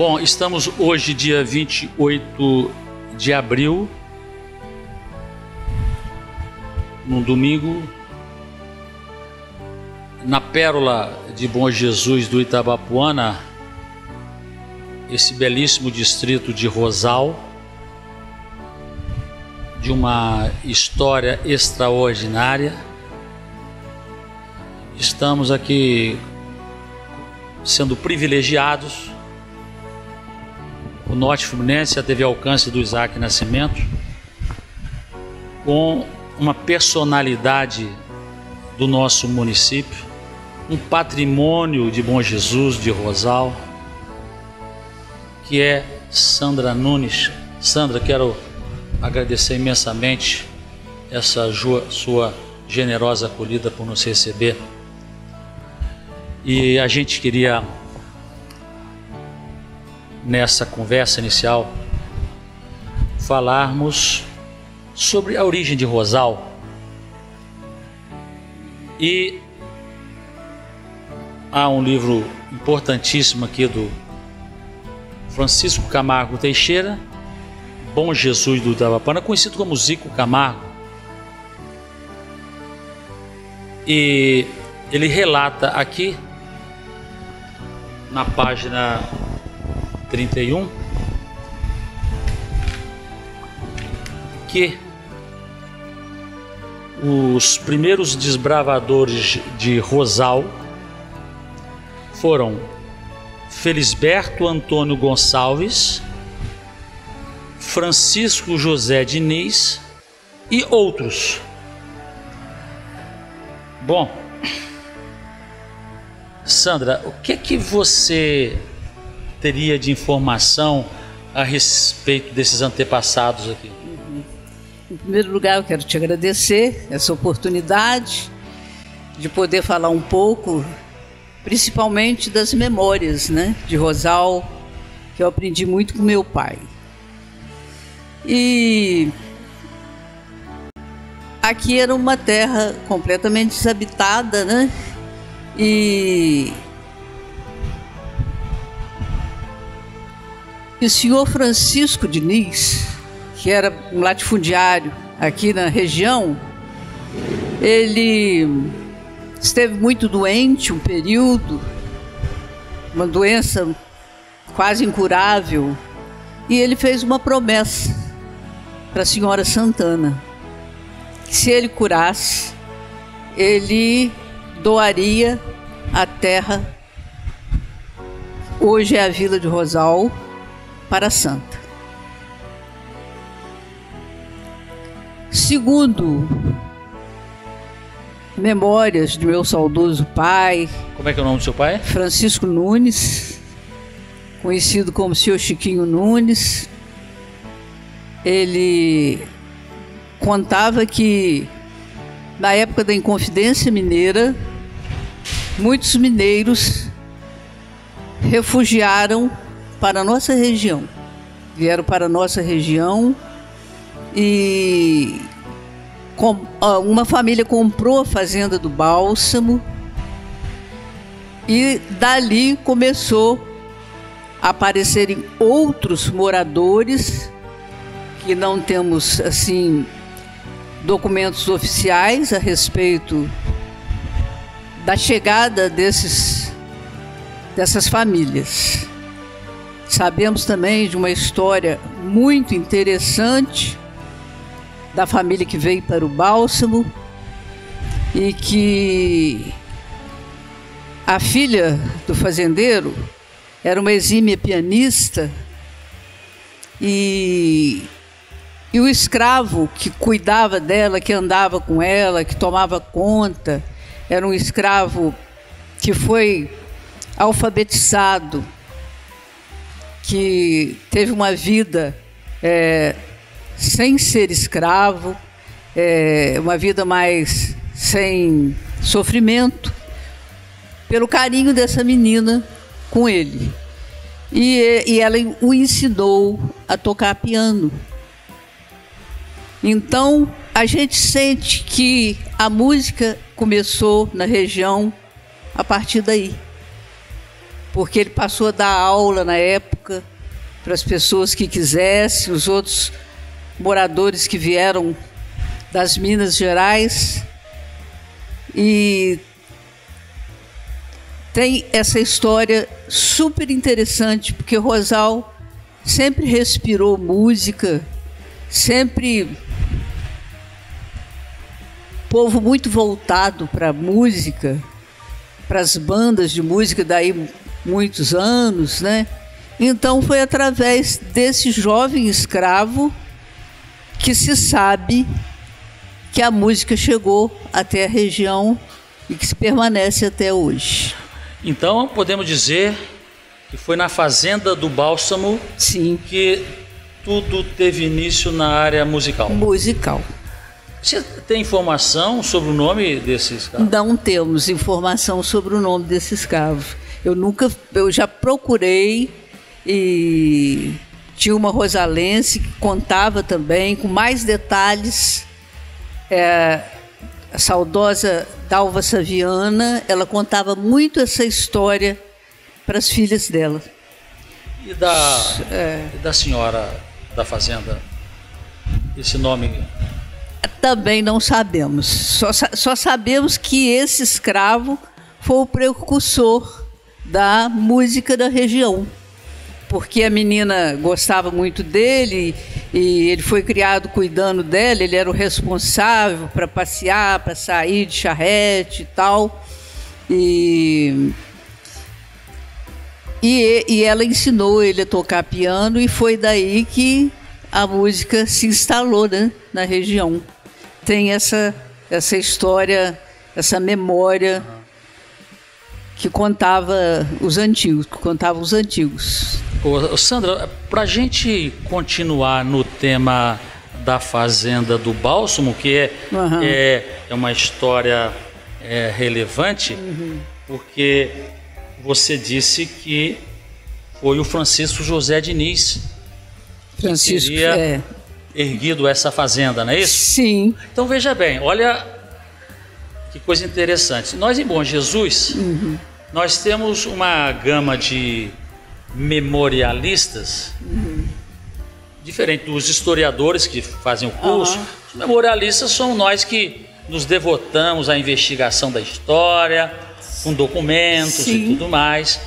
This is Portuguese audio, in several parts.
Bom, estamos hoje, dia 28 de abril, num domingo, na Pérola de Bom Jesus do Itabapuana, esse belíssimo distrito de Rosal, de uma história extraordinária. Estamos aqui sendo privilegiados. O Norte Fluminense já teve alcance do Isaac Nascimento, com uma personalidade do nosso município, um patrimônio de Bom Jesus, de Rosal, que é Sandra Nunes. Sandra, quero agradecer imensamente essa sua generosa acolhida por nos receber. E a gente queria, nessa conversa inicial, falarmos sobre a origem de Rosal. E há um livro importantíssimo aqui do Francisco Camargo Teixeira, Bom Jesus do Itabapuana, conhecido como Zico Camargo. E ele relata aqui, na página 31, que os primeiros desbravadores de Rosal foram Felisberto Antônio Gonçalves, Francisco José Diniz e outros. Bom, Sandra, o que você teria de informação a respeito desses antepassados aqui? Em primeiro lugar, eu quero te agradecer essa oportunidade de poder falar um pouco, principalmente das memórias, né, de Rosal, que eu aprendi muito com meu pai. E aqui era uma terra completamente desabitada, né? E o senhor Francisco Diniz, que era um latifundiário aqui na região, ele esteve muito doente um período, uma doença quase incurável, e ele fez uma promessa para a senhora Santana, que se ele curasse, ele doaria a terra, hoje é a Vila de Rosal, para a Santa. Segundo memórias do meu saudoso pai... Como é que é o nome do seu pai? Francisco Nunes, conhecido como Sr. Chiquinho Nunes. Ele contava que, na época da Inconfidência Mineira, muitos mineiros refugiaram para a nossa região. Vieram para a nossa região e uma família comprou a fazenda do Bálsamo e dali começou a aparecerem outros moradores que não temos, assim, documentos oficiais a respeito da chegada dessas famílias. Sabemos também de uma história muito interessante da família que veio para o Bálsamo e que a filha do fazendeiro era uma exímia pianista e o escravo que cuidava dela, que andava com ela, que tomava conta, era um escravo que foi alfabetizado, que teve uma vida sem ser escravo, uma vida mais sem sofrimento, pelo carinho dessa menina com ele. E ela o ensinou a tocar piano. Então, a gente sente que a música começou na região a partir daí. Porque ele passou a dar aula na época para as pessoas que quisessem, os outros moradores que vieram das Minas Gerais. E tem essa história super interessante, porque Rosal sempre respirou música, sempre povo muito voltado para a música, para as bandas de música, daí muitos anos, né? Então foi através desse jovem escravo que se sabe que a música chegou até a região e que se permanece até hoje. Então podemos dizer que foi na fazenda do Bálsamo, sim, que tudo teve início na área musical. Musical. Você tem informação sobre o nome desse escravo? Não temos informação sobre o nome desse escravo. Eu já procurei, e tinha uma rosalense que contava também com mais detalhes. A saudosa Dalva Saviana, ela contava muito essa história para as filhas dela. E da senhora da fazenda, esse nome? Também não sabemos. Só sabemos que esse escravo foi o precursor da música da região, porque a menina gostava muito dele e ele foi criado cuidando dela, ele era o responsável para passear, para sair de charrete e tal. E ela ensinou ele a tocar piano, e foi daí que a música se instalou, né, na região. Tem essa história, essa memória que contava os antigos. Ô, Sandra, para a gente continuar no tema da fazenda do Bálsamo, que é uma história relevante, porque você disse que foi o Francisco José Diniz que teria erguido essa fazenda, não é isso? Sim. Então veja bem, olha que coisa interessante. Nós em Bom Jesus, nós temos uma gama de memorialistas, diferente dos historiadores que fazem o curso. Os memorialistas somos nós que nos devotamos à investigação da história, com documentos e tudo mais.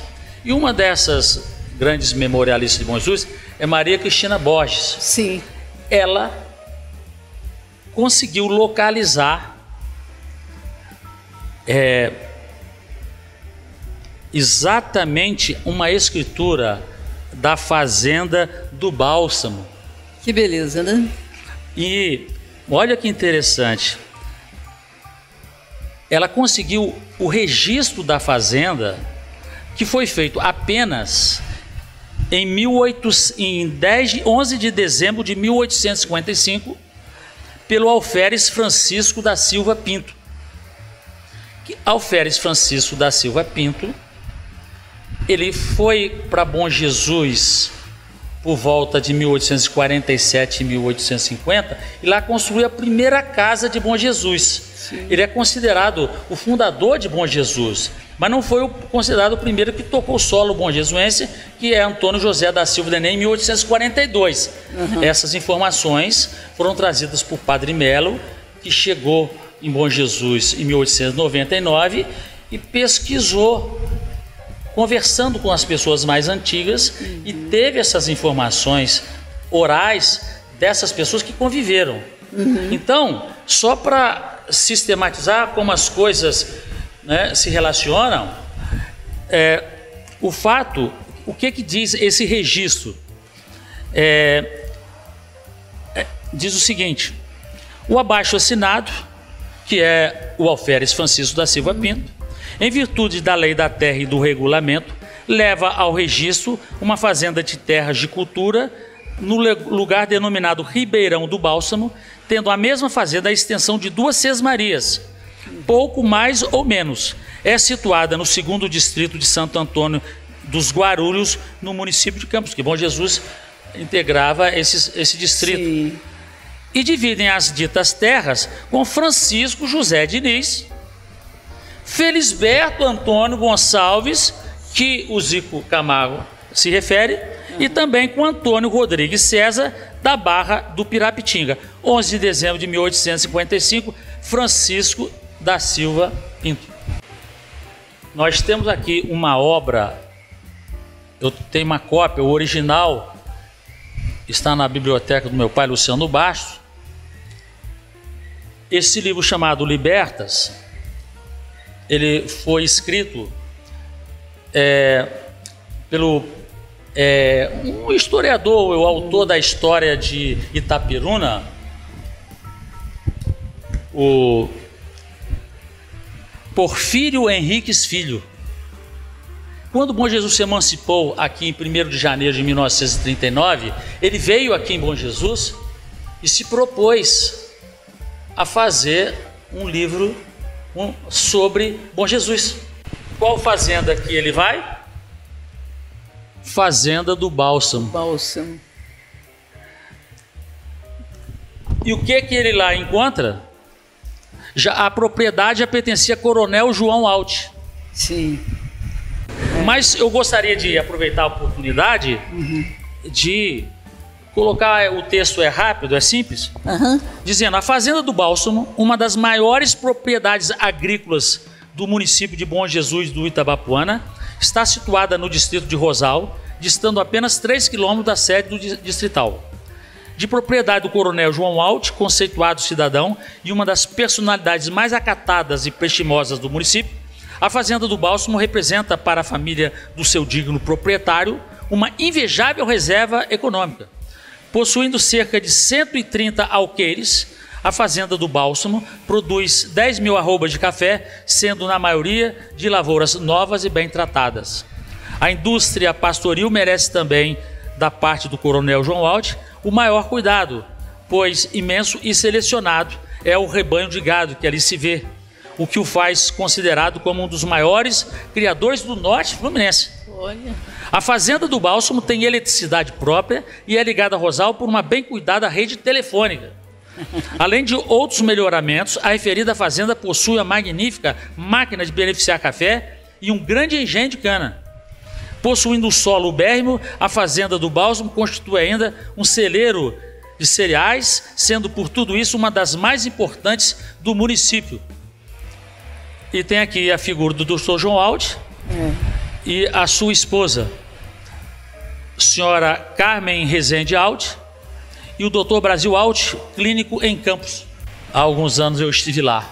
E uma dessas grandes memorialistas de Bom Jesus é Maria Cristina Borges. Sim. Ela conseguiu localizar exatamente uma escritura da fazenda do Bálsamo. Que beleza, né? E olha que interessante, ela conseguiu o registro da fazenda, que foi feito apenas em 11 de dezembro de 1855, pelo Alferes Francisco da Silva Pinto. Alferes Francisco da Silva Pinto, ele foi para Bom Jesus por volta de 1847 e 1850, e lá construiu a primeira casa de Bom Jesus. Sim. Ele é considerado o fundador de Bom Jesus, mas não foi considerado o primeiro que tocou solo bom jesuense, que é Antônio José da Silva Neném, em 1842. Essas informações foram trazidas por Padre Melo, que chegou em Bom Jesus em 1899 e pesquisou, conversando com as pessoas mais antigas, e teve essas informações orais dessas pessoas que conviveram. Então, só para sistematizar como as coisas, né, se relacionam, o que diz esse registro? Diz o seguinte: o abaixo assinado, que é o Alferes Francisco da Silva Pinto, em virtude da lei da terra e do regulamento, leva ao registro uma fazenda de terras de cultura no lugar denominado Ribeirão do Bálsamo, tendo a mesma fazenda a extensão de 2 sesmarias, pouco mais ou menos. É situada no 2º distrito de Santo Antônio dos Guarulhos, no município de Campos, que Bom Jesus integrava esse distrito. Sim. E dividem as ditas terras com Francisco José Diniz, Felisberto Antônio Gonçalves, que o Zico Camargo se refere, e também com Antônio Rodrigues César, da Barra do Pirapitinga. 11 de dezembro de 1855, Francisco da Silva Pinto. Nós temos aqui uma obra, eu tenho uma cópia, o original está na biblioteca do meu pai, Luciano Bastos. Esse livro chamado Libertas, ele foi escrito pelo um historiador, o autor da história de Itapiruna, o Porfírio Henriques Filho. Quando o Bom Jesus se emancipou aqui em 1º de janeiro de 1939, ele veio aqui em Bom Jesus e se propôs a fazer um livro sobre Bom Jesus. Qual fazenda que ele vai? Fazenda do Bálsamo. Bálsamo. E o que ele lá encontra? A propriedade já pertencia a Coronel João Alt. Sim. Mas eu gostaria de aproveitar a oportunidade de colocar, o texto é rápido, é simples, dizendo: a Fazenda do Bálsamo, uma das maiores propriedades agrícolas do município de Bom Jesus do Itabapuana, está situada no distrito de Rosal, distando apenas 3 quilômetros da sede do distrital. De propriedade do Coronel João Alt, conceituado cidadão e uma das personalidades mais acatadas e prestimosas do município, a Fazenda do Bálsamo representa para a família do seu digno proprietário uma invejável reserva econômica. Possuindo cerca de 130 alqueires, a Fazenda do Bálsamo produz 10 mil arrobas de café, sendo na maioria de lavouras novas e bem tratadas. A indústria pastoril merece também, da parte do Coronel João Alt, o maior cuidado, pois imenso e selecionado é o rebanho de gado que ali se vê, o que o faz considerado como um dos maiores criadores do norte fluminense. Olha. A Fazenda do Bálsamo tem eletricidade própria e é ligada a Rosal por uma bem cuidada rede telefônica. Além de outros melhoramentos, a referida fazenda possui a magnífica máquina de beneficiar café e um grande engenho de cana. Possuindo um solo ubérrimo, a Fazenda do Bálsamo constitui ainda um celeiro de cereais, sendo por tudo isso uma das mais importantes do município. E tem aqui a figura do Dr. João Alt e a sua esposa, senhora Carmen Rezende Alt, e o Dr. Brasil Alt, clínico em Campos. Há alguns anos eu estive lá,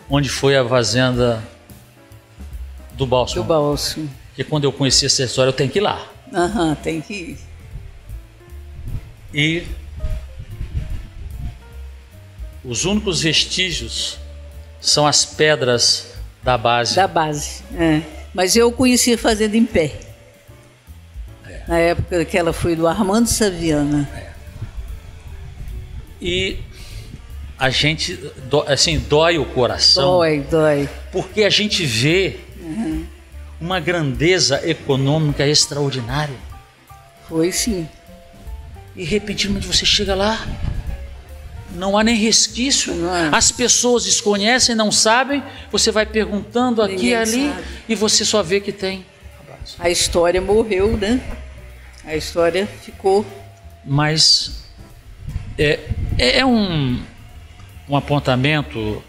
onde foi a Fazenda do Bálsamo. Do Bálsamo. Porque quando eu conheci essa história, eu tenho que ir lá. Tem que ir. E os únicos vestígios são as pedras da base. Da base, Mas eu conheci a Fazenda em pé. Na época que ela foi do Armando Saviana. E a gente, assim, dói o coração. Dói. Porque a gente vê uma grandeza econômica extraordinária. Foi sim. E repentinamente você chega lá, não há nem resquício. As pessoas desconhecem, não sabem. Você vai perguntando aqui e ali sabe. E você só vê que tem. A história morreu, né? A história ficou. Mas é um apontamento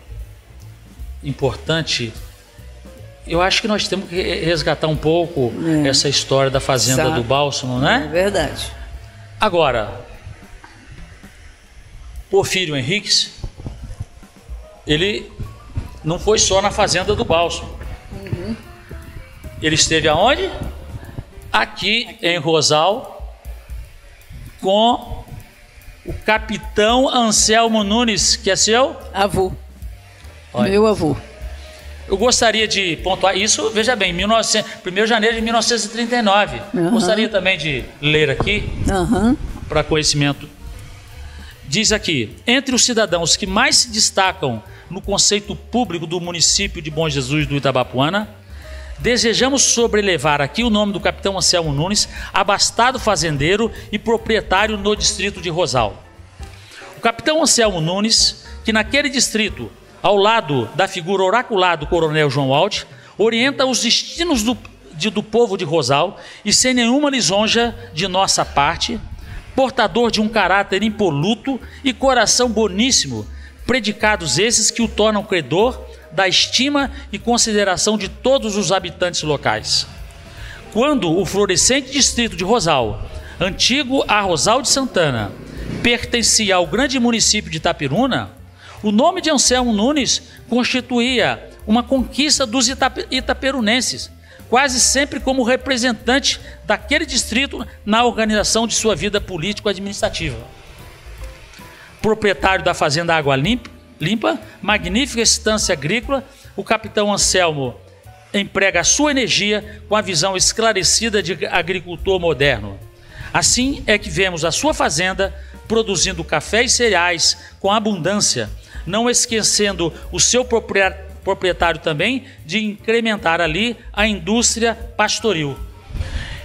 importante. Eu acho que nós temos que resgatar um pouco essa história da Fazenda do Bálsamo, né? É verdade. Agora, Porfírio Henriques, ele não foi só na Fazenda do Bálsamo. Ele esteve aonde? Aqui em Rosal, com o capitão Anselmo Nunes, que é seu avô. Olha. Meu avô. Eu gostaria de pontuar isso, veja bem, 1 de janeiro de 1939. Gostaria também de ler aqui, para conhecimento. Diz aqui: entre os cidadãos que mais se destacam no conceito público do município de Bom Jesus do Itabapuana, desejamos sobrelevar aqui o nome do capitão Anselmo Nunes, abastado fazendeiro e proprietário no distrito de Rosal. O capitão Anselmo Nunes, que naquele distrito, ao lado da figura oracular do Coronel João Alt, orienta os destinos do povo de Rosal e sem nenhuma lisonja de nossa parte, portador de um caráter impoluto e coração boníssimo, predicados esses que o tornam credor da estima e consideração de todos os habitantes locais. Quando o florescente distrito de Rosal, antigo Arrozal de Santana, pertencia ao grande município de Itapiruna, o nome de Anselmo Nunes constituía uma conquista dos itaperunenses, quase sempre como representante daquele distrito na organização de sua vida político-administrativa. Proprietário da fazenda Água Limpa, magnífica estância agrícola, o capitão Anselmo emprega a sua energia com a visão esclarecida de agricultor moderno. Assim é que vemos a sua fazenda produzindo café e cereais com abundância, não esquecendo o seu proprietário também de incrementar ali a indústria pastoril.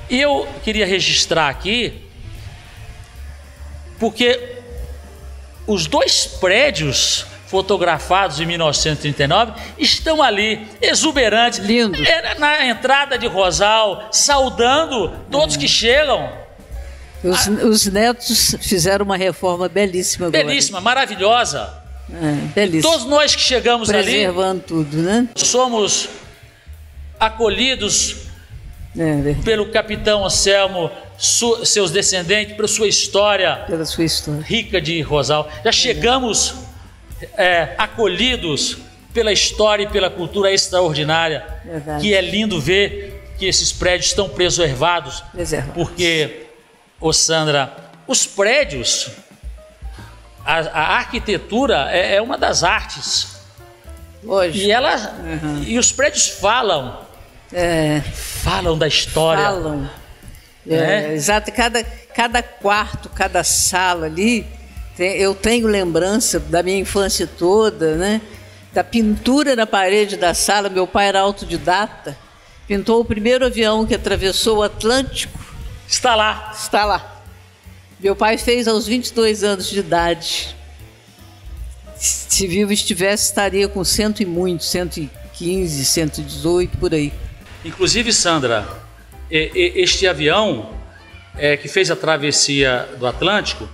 E eu queria registrar aqui, porque os 2 prédios fotografados em 1939 estão ali, exuberantes, lindo, na entrada de Rosal, saudando todos que chegam. Os netos fizeram uma reforma belíssima agora. Belíssima, maravilhosa. Belíssima. Todos nós que chegamos preservando tudo, né? Somos acolhidos pelo capitão Anselmo, seus descendentes, pela sua história, rica de Rosal. Já chegamos acolhidos pela história e pela cultura extraordinária. Verdade. Que é lindo ver que esses prédios estão preservados. Porque, Sandra, os prédios, a arquitetura é uma das artes. Hoje. E os prédios falam da história. Falam. Exato. Cada quarto, cada sala ali, eu tenho lembrança da minha infância toda, né? Da pintura na parede da sala. Meu pai era autodidata, pintou o primeiro avião que atravessou o Atlântico. Está lá. Está lá. Meu pai fez aos 22 anos de idade. Se vivo estivesse, estaria com 100 e muito, 115, 118, por aí. Inclusive, Sandra, este avião que fez a travessia do Atlântico,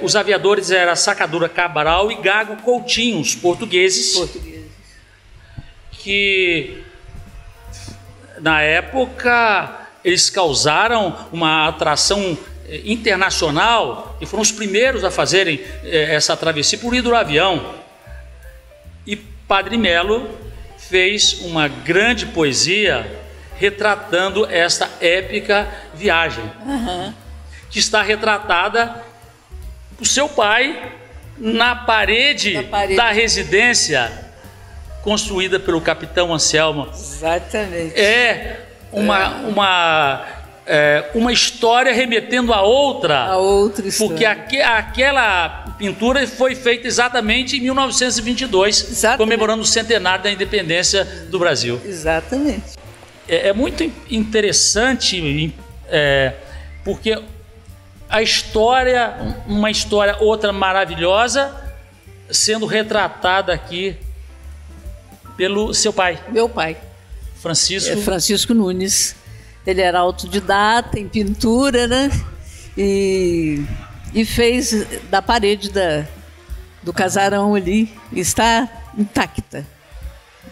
os aviadores eram Sacadura Cabral e Gago Coutinho, os portugueses. Que, na época, eles causaram uma atração internacional e foram os primeiros a fazerem essa travessia por hidroavião. E Padre Melo fez uma grande poesia retratando esta épica viagem, que está retratada por seu pai na parede da residência construída pelo capitão Anselmo. Exatamente. Uma história remetendo a outra. A outra história. Porque aquela pintura foi feita exatamente em 1922, exatamente, comemorando o centenário da independência do Brasil. Exatamente. É muito interessante, porque a história, uma história outra maravilhosa, sendo retratada aqui pelo seu pai. Meu pai. Francisco Nunes. Ele era autodidata em pintura, né? E fez da parede do casarão ali. Está intacta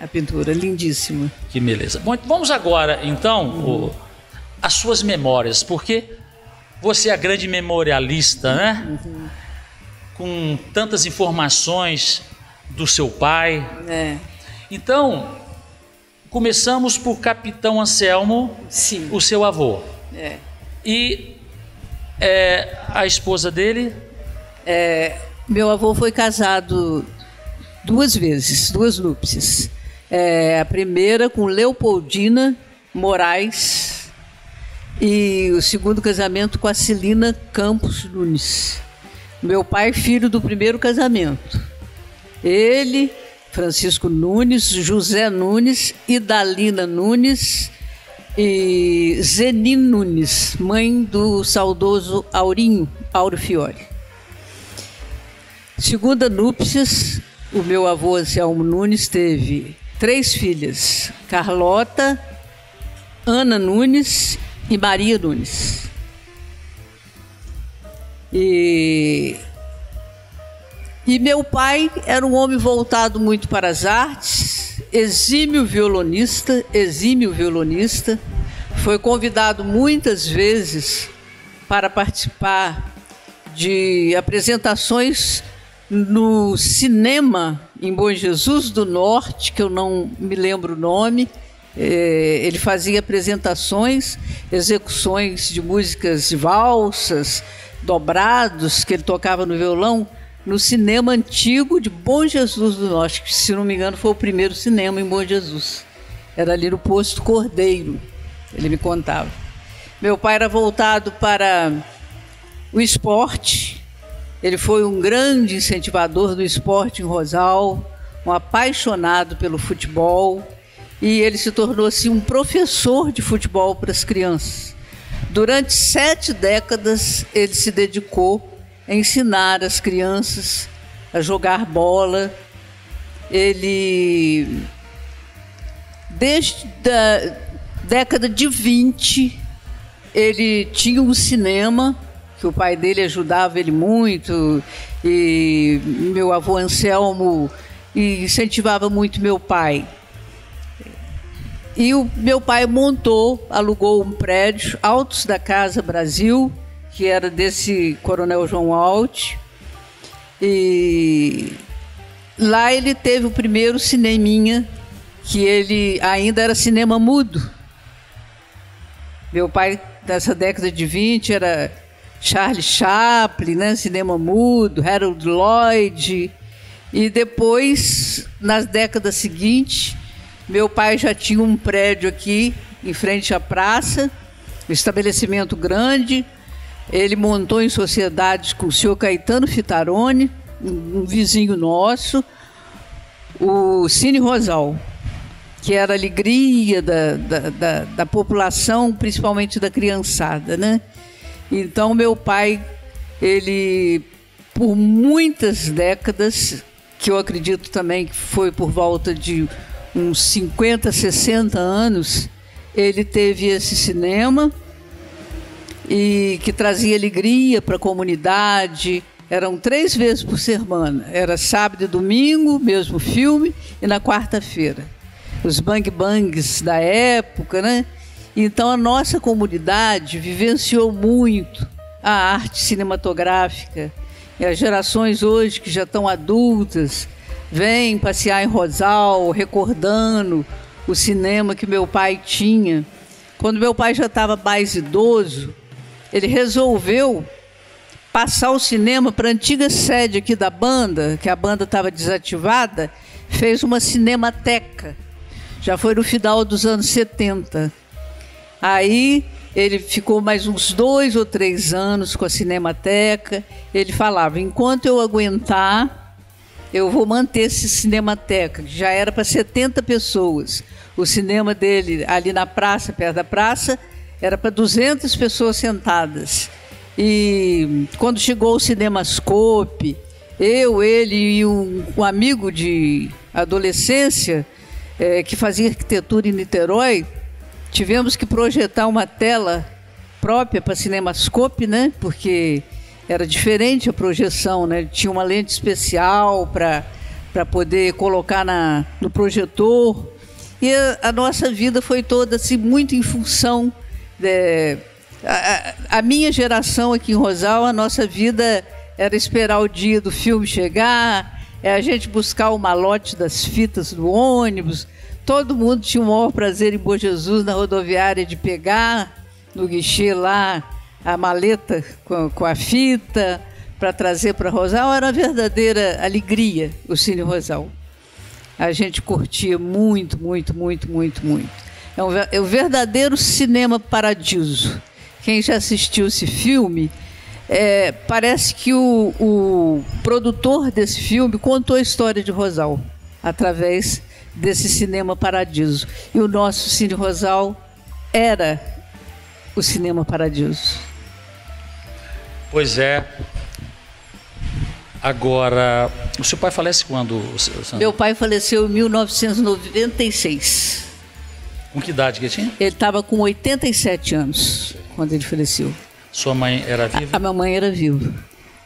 a pintura, lindíssima. Que beleza. Bom, vamos agora, então, as suas memórias, porque você é a grande memorialista, né? Com tantas informações do seu pai. Então, começamos por Capitão Anselmo, sim, o seu avô. E a esposa dele? Meu avô foi casado 2 vezes, 2 núpcias. A primeira com Leopoldina Moraes e o segundo casamento com a Celina Campos Nunes. Meu pai, filho do primeiro casamento. Ele, Francisco Nunes, José Nunes, Idalina Nunes e Zeni Nunes, mãe do saudoso Auro Fiore. Segunda núpcias, o meu avô Anselmo Nunes teve 3 filhas, Carlota, Ana Nunes e Maria Nunes. E meu pai era um homem voltado muito para as artes, exímio violonista, foi convidado muitas vezes para participar de apresentações no cinema em Bom Jesus do Norte, que eu não me lembro o nome. Ele fazia apresentações, execuções de músicas de valsas, dobrados, que ele tocava no violão, no cinema antigo de Bom Jesus do Norte, que, se não me engano, foi o primeiro cinema em Bom Jesus. Era ali no Posto Cordeiro, ele me contava. Meu pai era voltado para o esporte, ele foi um grande incentivador do esporte em Rosal, um apaixonado pelo futebol, e ele se tornou assim um professor de futebol para as crianças. Durante 7 décadas ele se dedicou a ensinar as crianças a jogar bola. Ele, desde a década de 20, ele tinha um cinema, que o pai dele ajudava ele muito, e meu avô Anselmo incentivava muito meu pai. E o meu pai alugou um prédio, Altos da Casa Brasil, que era desse Coronel João Alt, e lá ele teve o primeiro cineminha, que ele ainda era cinema mudo. Meu pai, nessa década de 20, era Charlie Chaplin, né, cinema mudo, Harold Lloyd, e depois, nas décadas seguintes, meu pai já tinha um prédio aqui, em frente à praça, um estabelecimento grande. Ele montou em sociedade com o senhor Caetano Fitarone, um vizinho nosso, o Cine Rosal, que era a alegria da população, principalmente da criançada, né? Então, meu pai, ele, por muitas décadas, que eu acredito também que foi por volta de uns 50, 60 anos, ele teve esse cinema, e que trazia alegria para a comunidade. Eram 3 vezes por semana, era sábado e domingo, mesmo filme, e na quarta-feira. Os bang-bangs da época, né? Então a nossa comunidade vivenciou muito a arte cinematográfica. E as gerações hoje, que já estão adultas, vêm passear em Rosal, recordando o cinema que meu pai tinha. Quando meu pai já estava mais idoso, ele resolveu passar o cinema para a antiga sede aqui da banda, que a banda estava desativada, fez uma cinemateca. Já foi no final dos anos 70. Aí ele ficou mais uns 2 ou 3 anos com a cinemateca. Ele falava, enquanto eu aguentar, eu vou manter esse cinemateca, que já era para 70 pessoas. O cinema dele, ali na praça, perto da praça, era para 200 pessoas sentadas. E quando chegou o Cinemascope, ele e um amigo de adolescência, que fazia arquitetura em Niterói, tivemos que projetar uma tela própria para Cinemascope, né? Porque era diferente a projeção, né? Tinha uma lente especial para poder colocar no projetor. E a nossa vida foi toda assim, muito em função a minha geração aqui em Rosal. A nossa vida era esperar o dia do filme chegar, a gente buscar o malote das fitas do ônibus. Todo mundo tinha o maior prazer em Bom Jesus, na rodoviária, de pegar no guichê lá a maleta com a fita para trazer para Rosal. Era uma verdadeira alegria o Cine Rosal. A gente curtia muito, muito, muito, muito, muito. É um verdadeiro cinema paradiso. Quem já assistiu esse filme, parece que o produtor desse filme contou a história de Rosal através desse cinema paradiso. E o nosso Cine Rosal era o cinema paradiso. Pois é. Agora, o seu pai falece quando, Sandra? Meu pai faleceu em 1996. Com que idade que ele tinha? Ele estava com 87 anos quando ele faleceu. Sua mãe era viva? A mamãe era viva.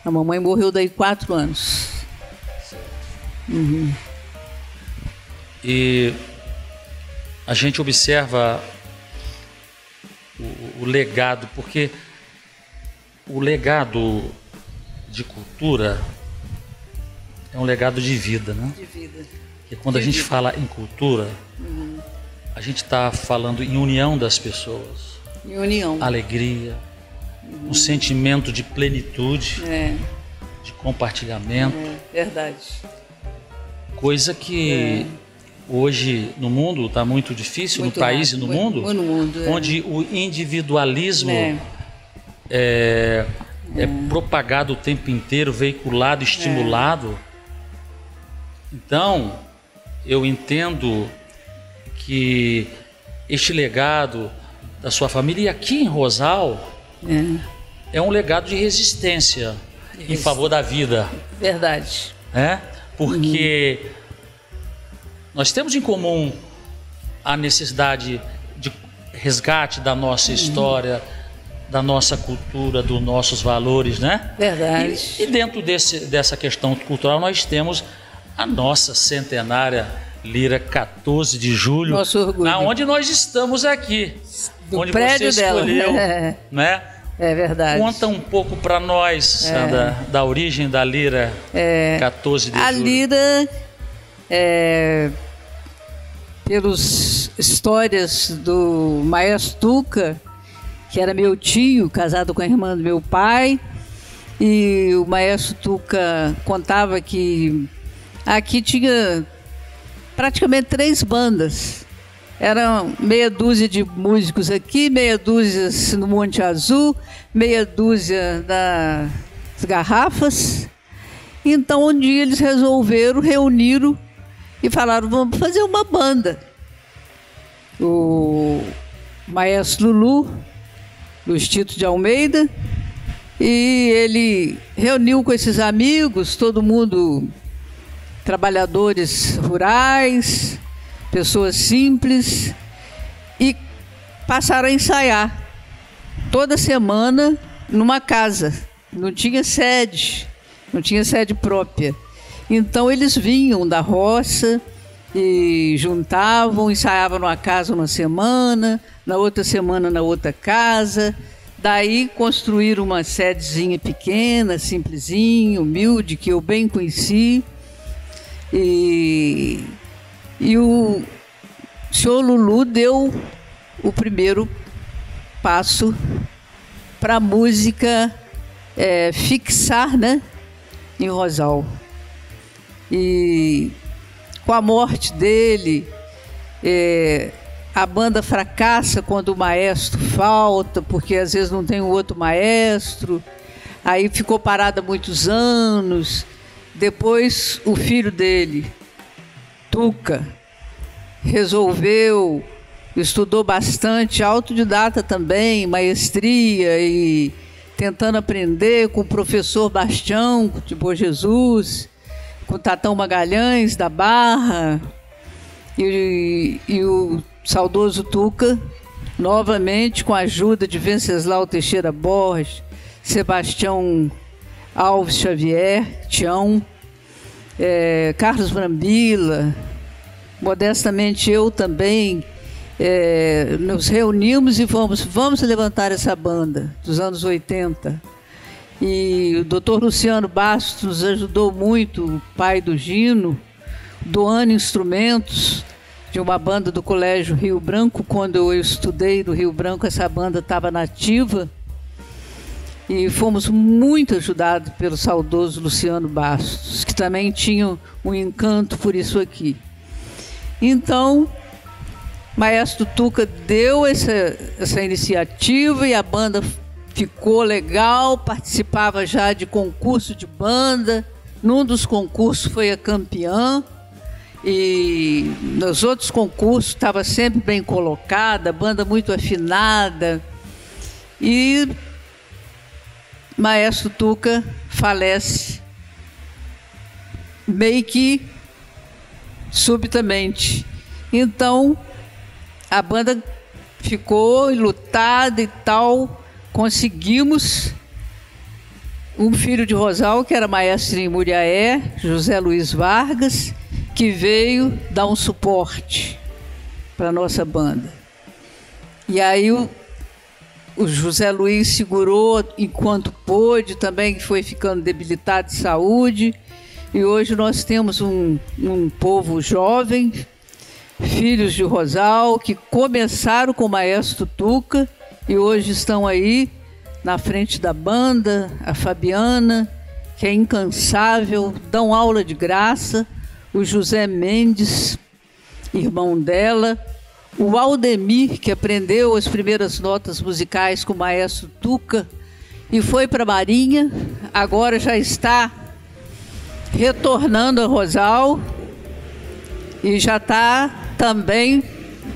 A mamãe morreu daí 4 anos. Uhum. E a gente observa o legado, porque o legado de cultura é um legado de vida, né? De vida. E quando a gente fala em cultura, a gente está falando em união das pessoas. Em união. Alegria, um sentimento de plenitude, de compartilhamento. Verdade. Coisa que hoje no mundo está muito difícil, Muito no país rápido, e no mundo, onde o individualismo é propagado o tempo inteiro, veiculado, estimulado. Então, eu entendo que este legado da sua família, e aqui em Rosal, é um legado de resistência em favor da vida. Verdade. Porque nós temos em comum a necessidade de resgate da nossa história, da nossa cultura, dos nossos valores, né? Verdade. E dentro dessa questão cultural nós temos a nossa centenária Lira 14 de julho, nosso orgulho. onde nós estamos aqui, do onde prédio você dela. escolheu, né? É verdade. Conta um pouco para nós, Sandra, da origem da Lira 14 de julho. A Lira, pelas histórias do Maestro Tuca, que era meu tio, casado com a irmã do meu pai, e o Maestro Tuca contava que aqui tinha praticamente 3 bandas. Eram meia dúzia de músicos aqui, meia dúzia no Monte Azul, meia dúzia das garrafas. Então, um dia eles reuniram e falaram, vamos fazer uma banda. O Maestro Lulu, Luiz Tito de Almeida, e ele reuniu com esses amigos, todo mundo, trabalhadores rurais, pessoas simples, e passaram a ensaiar toda semana numa casa. Não tinha sede própria. Então eles vinham da roça e juntavam, ensaiavam numa casa uma semana, na outra semana na outra casa. Daí construíram uma sedezinha pequena, simplesinha, humilde, que eu bem conheci. E o senhor Lulu deu o primeiro passo para a música fixar, né, em Rosal. E com a morte dele, a banda fracassa quando o maestro falta, porque às vezes não tem um outro maestro. Aí ficou parada muitos anos. Depois o filho dele, Tuca, estudou bastante, autodidata também, maestria, e tentando aprender com o professor Bastião de Bom Jesus, com o Tatão Magalhães da Barra, e o saudoso Tuca, novamente com a ajuda de Venceslau Teixeira Borges, Sebastião Alves Xavier, Tião, Carlos Brambila, modestamente eu também, nos reunimos e vamos levantar essa banda dos anos 80. E o doutor Luciano Bastos nos ajudou muito, o pai do Gino, doando instrumentos de uma banda do Colégio Rio Branco. Quando eu estudei no Rio Branco, essa banda estava nativa. E fomos muito ajudados pelo saudoso Luciano Bastos, que também tinha um encanto por isso aqui. Então, Maestro Tuca deu essa iniciativa e a banda ficou legal, participava já de concurso de banda. Num dos concursos foi a campeã, e nos outros concursos estava sempre bem colocada, banda muito afinada. E Maestro Tuca falece meio que subitamente. Então, a banda ficou lutada e tal, conseguimos um filho de Rosal, que era maestro em Muriaé, José Luiz Vargas, que veio dar um suporte para a nossa banda. E aí o José Luiz segurou enquanto pôde, também foi ficando debilitado de saúde, e hoje nós temos um povo jovem, filhos de Rosal, que começaram com o maestro Tuca e hoje estão aí na frente da banda, a Fabiana, que é incansável, dão aula de graça, o José Mendes, irmão dela, o Aldemir, que aprendeu as primeiras notas musicais com o maestro Tuca e foi para a Marinha, agora já está retornando a Rosal e já está também,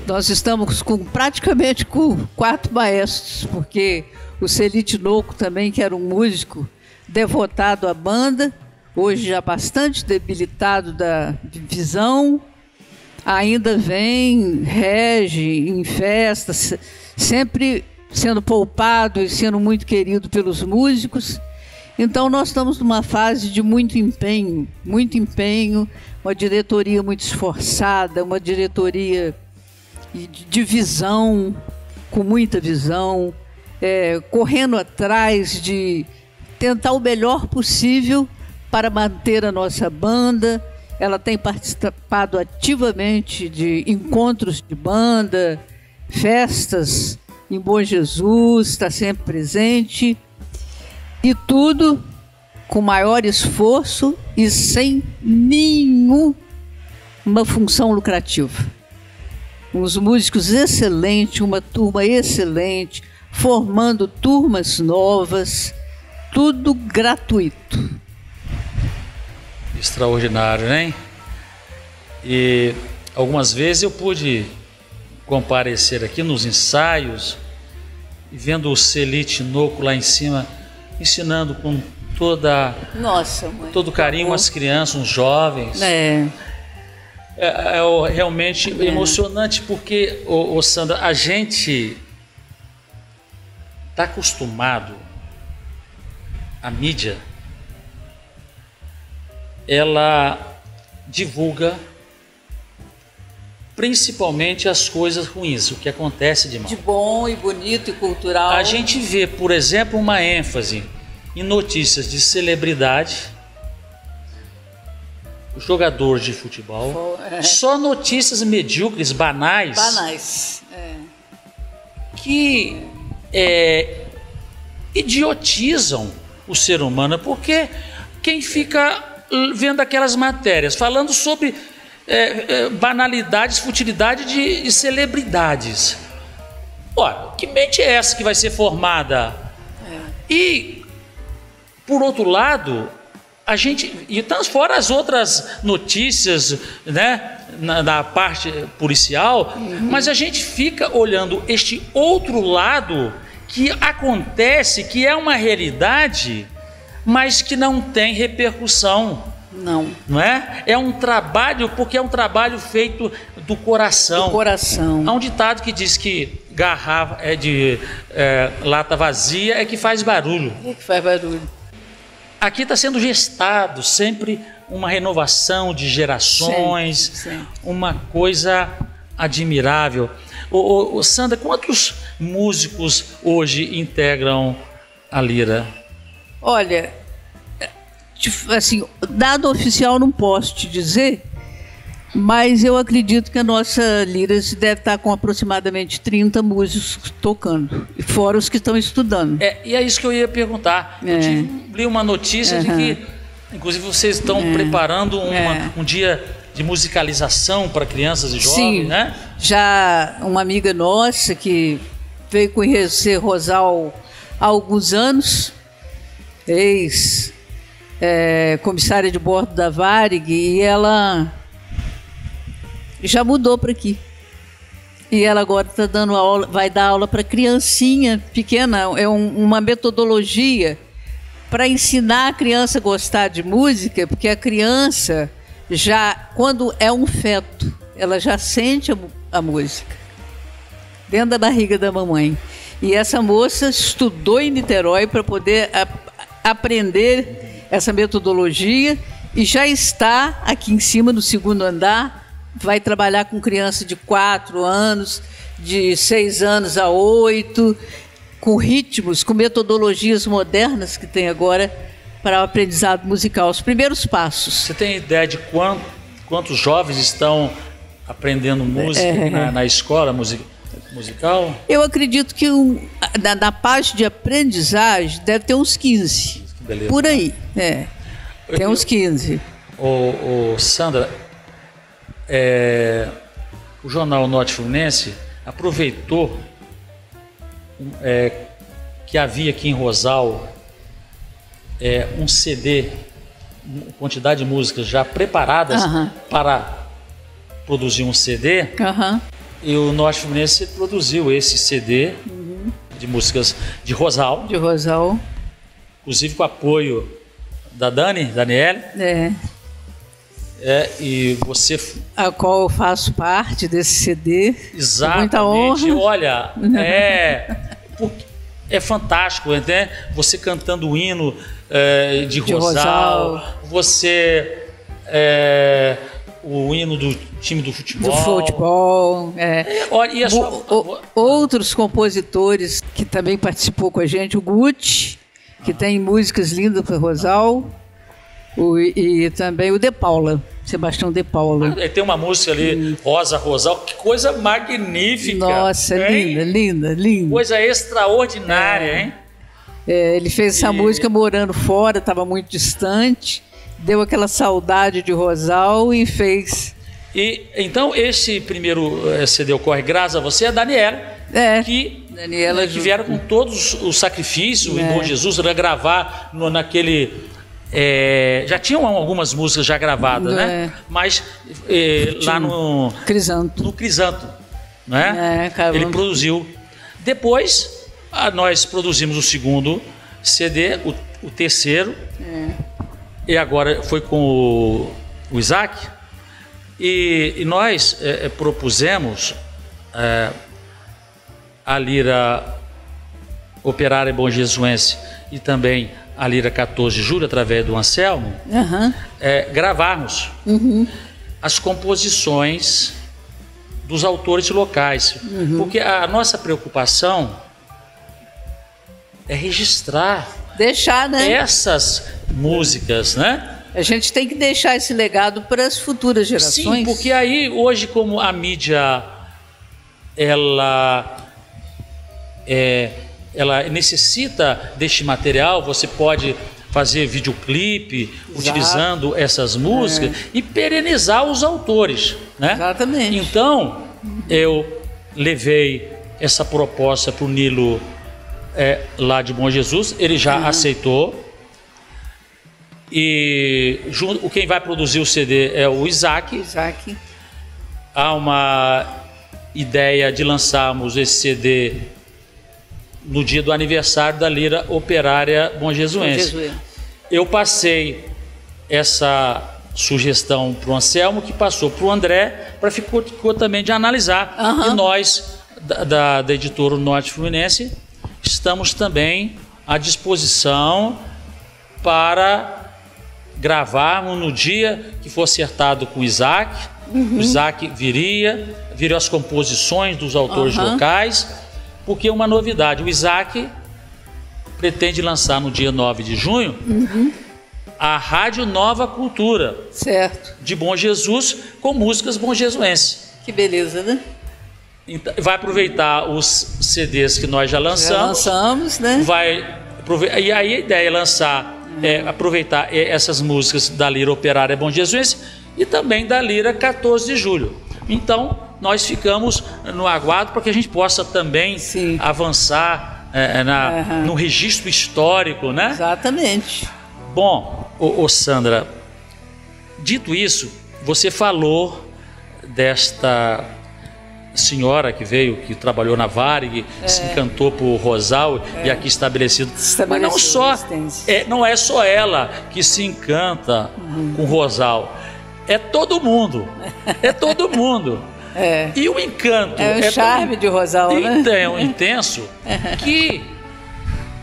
nós estamos praticamente com 4 maestros, porque o Celi Tinoco também, que era um músico devotado à banda, hoje já bastante debilitado da visão, ainda vem, rege em festas, sempre sendo poupado e sendo muito querido pelos músicos. Então nós estamos numa fase de muito empenho, uma diretoria muito esforçada, uma diretoria de visão, com muita visão, correndo atrás de tentar o melhor possível para manter a nossa banda. Ela tem participado ativamente de encontros de banda, festas em Bom Jesus, está sempre presente, e tudo com maior esforço e sem nenhuma função lucrativa. Uns músicos excelentes, uma turma excelente, formando turmas novas, tudo gratuito. Extraordinário, né? E algumas vezes eu pude comparecer aqui nos ensaios e vendo o Celi Tinoco lá em cima ensinando com todo carinho as crianças, os jovens. É realmente emocionante, porque, Sandra, a gente está acostumado, a mídia, ela divulga principalmente as coisas ruins, o que acontece de mal. De bom e bonito e cultural. A gente vê, por exemplo, uma ênfase em notícias de celebridade, jogador de futebol, só notícias medíocres, banais, que idiotizam o ser humano, porque quem fica vendo aquelas matérias falando sobre banalidades, futilidade de celebridades. Ora, que mente é essa que vai ser formada? E, por outro lado, a gente, e fora as outras notícias, né, na parte policial, mas a gente fica olhando este outro lado que acontece, que é uma realidade, mas que não tem repercussão. Não é? É um trabalho, porque é um trabalho feito do coração. Há um ditado que diz que garrafa lata vazia é que faz barulho. Aqui está sendo gestado sempre uma renovação de gerações, sempre. Uma coisa admirável. Sandra, quantos músicos hoje integram a Lira? Olha, assim, dado oficial não posso te dizer, mas eu acredito que a nossa Lira deve estar com aproximadamente 30 músicos tocando, fora os que estão estudando. E é isso que eu ia perguntar. Eu li uma notícia de que, inclusive, vocês estão preparando um dia de musicalização para crianças e jovens, sim, né? Já uma amiga nossa que veio conhecer Rosal há alguns anos, comissária de bordo da Varig, e ela já mudou para aqui. E ela agora está dando aula, vai dar aula para criancinha pequena, uma metodologia para ensinar a criança a gostar de música, porque a criança já, quando é um feto, ela já sente a música. dentro da barriga da mamãe. E essa moça estudou em Niterói para poder aprender essa metodologia e já está aqui em cima, no segundo andar. Vai trabalhar com criança de 4 anos, de 6 anos a 8, com ritmos, com metodologias modernas que tem agora para o aprendizado musical, os primeiros passos. Você tem ideia de quantos jovens estão aprendendo música na escola musical? Eu acredito que na parte de aprendizagem deve ter uns 15, beleza, por aí. Tem uns 15. Sandra, o jornal Norte Fluminense aproveitou que havia aqui em Rosal um CD, quantidade de músicas já preparadas para produzir um CD, e o Norte Fluminense produziu esse CD de músicas de Rosal. De Rosal. Inclusive com apoio da Daniele. E você... A qual eu faço parte desse CD. Exatamente. Com muita honra. Olha, é fantástico, né? Você cantando o hino de Rosal. Você... o hino do time do futebol. Do futebol. Olha, outros compositores que também participou com a gente, o Gucci, que tem músicas lindas para Rosal, e também o De Paula, Sebastião De Paula. Tem uma música ali, Rosa Rosal, que coisa magnífica. Nossa, linda. Coisa extraordinária, hein? Ele fez essa música morando fora, estava muito distante, deu aquela saudade de Rosal e fez. E então esse primeiro CD ocorre graças a você, a Daniela, que vieram com todos os sacrifícios, em Bom Jesus, para gravar naquele... já tinham algumas músicas já gravadas, né? Mas lá no Crisanto, né? Ele produziu. Depois nós produzimos o segundo CD, o terceiro, e agora foi com o Isaac, e nós propusemos a Lira Operária Bom Jesuense e também a Lira 14 de Julho, através do Anselmo, gravarmos as composições dos autores locais. Porque a nossa preocupação é registrar, deixar, né? Essas músicas, né? A gente tem que deixar esse legado para as futuras gerações. Sim, porque aí hoje, como a mídia ela necessita deste material, você pode fazer videoclipe utilizando essas músicas e perenizar os autores, né? Exatamente. Então, eu levei essa proposta para o Nilo lá de Bom Jesus, ele já aceitou. E quem vai produzir o CD é o Isaac. Há uma ideia de lançarmos esse CD no dia do aniversário da Lira Operária Bom Jesuense. Eu passei essa sugestão para o Anselmo, que passou para o André, para ficou também de analisar. E nós, da editora Norte Fluminense, estamos também à disposição para gravarmos no dia que for acertado com o Isaac. O Isaac viriam as composições dos autores locais, porque é uma novidade. O Isaac pretende lançar no dia 9 de junho a Rádio Nova Cultura, de Bom Jesus, com músicas bonjesuenses. Que beleza, né? Então, vai aproveitar os CDs que nós já lançamos, né? E aí a ideia é lançar, aproveitar essas músicas da Lira Operária Bom Jesus e também da Lira 14 de Julho. Então, nós ficamos no aguardo para que a gente possa também avançar no registro histórico, né? Exatamente. Bom, Sandra, dito isso, você falou desta senhora que veio, que trabalhou na Varig, se encantou por Rosal e aqui estabelecido. Mas não é só ela que se encanta com Rosal. É todo mundo. E o encanto é o charme de Rosal, né? Então, intenso que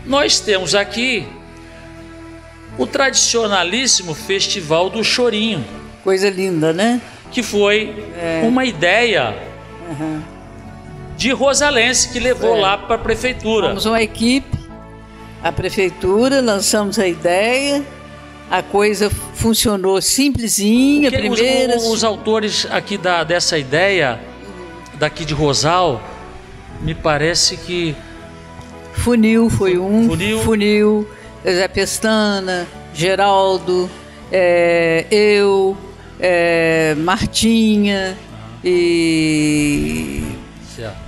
nós temos aqui o tradicionalíssimo Festival do Chorinho. Coisa linda, né? Que foi uma ideia de rosalense que levou lá para a prefeitura. Fomos uma equipe, a prefeitura, lançamos a ideia, a coisa funcionou simplesinha, primeira. Os autores aqui dessa ideia, daqui de Rosal, me parece que... Funil foi um, Funil, Zé Pestana, Geraldo, eu, Martinha e... Certo.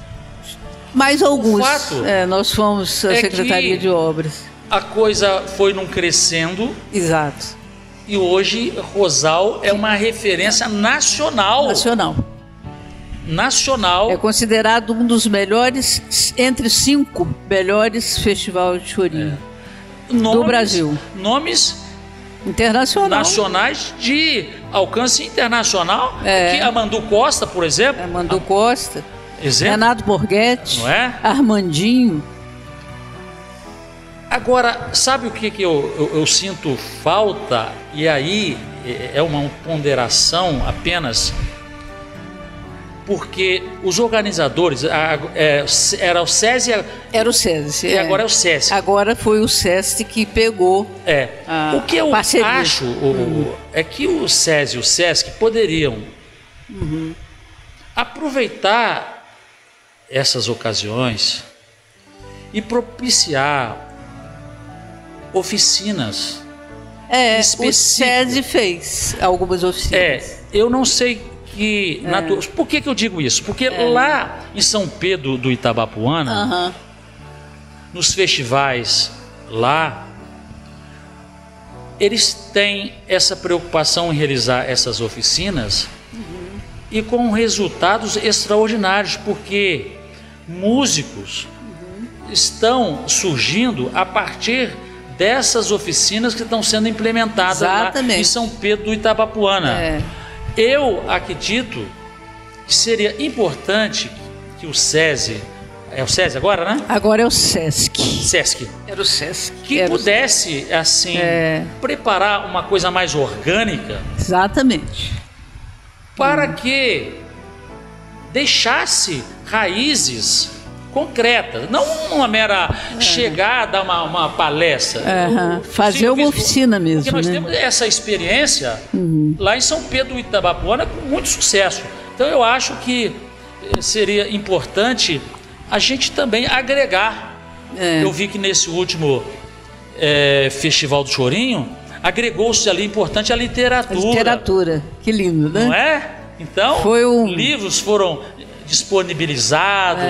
Mais alguns. O fato nós fomos a Secretaria de Obras. A coisa foi num crescendo. Exato. E hoje Rosal é uma referência nacional. Nacional. É considerado um dos melhores, entre 5 melhores festivais de chorinho do Brasil. Nomes nacionais de alcance internacional. Aqui, Amandu Costa, por exemplo. Amandu Costa. Exemplo. Renato Borghetti. Não é? Armandinho. Agora, sabe o que eu sinto falta? E aí é uma ponderação apenas, porque os organizadores, era o SESI... Era o SESI. E agora é o SESC. Agora foi o SESC que pegou o que eu acho é que o SESI e o SESC poderiam aproveitar essas ocasiões e propiciar oficinas o SESI fez algumas oficinas. Eu não sei por que eu digo isso? Porque lá em São Pedro do Itabapoana, nos festivais lá, eles têm essa preocupação em realizar essas oficinas e com resultados extraordinários, porque músicos estão surgindo a partir dessas oficinas que estão sendo implementadas lá em São Pedro do Itabapoana. Eu acredito que seria importante que o SESI, é o SESI agora, né? Agora é o SESC. Era o SESC. Que pudesse, assim, preparar uma coisa mais orgânica. Exatamente. Para que deixasse raízes concretas, não uma mera chegada a uma palestra. Fazer uma oficina mesmo. Porque nós temos essa experiência lá em São Pedro do Itabapoana com muito sucesso. Então eu acho que seria importante a gente também agregar. Eu vi que nesse último Festival do Chorinho agregou-se ali importante a literatura. A literatura, que lindo, né? Não é? Então, livros foram disponibilizados.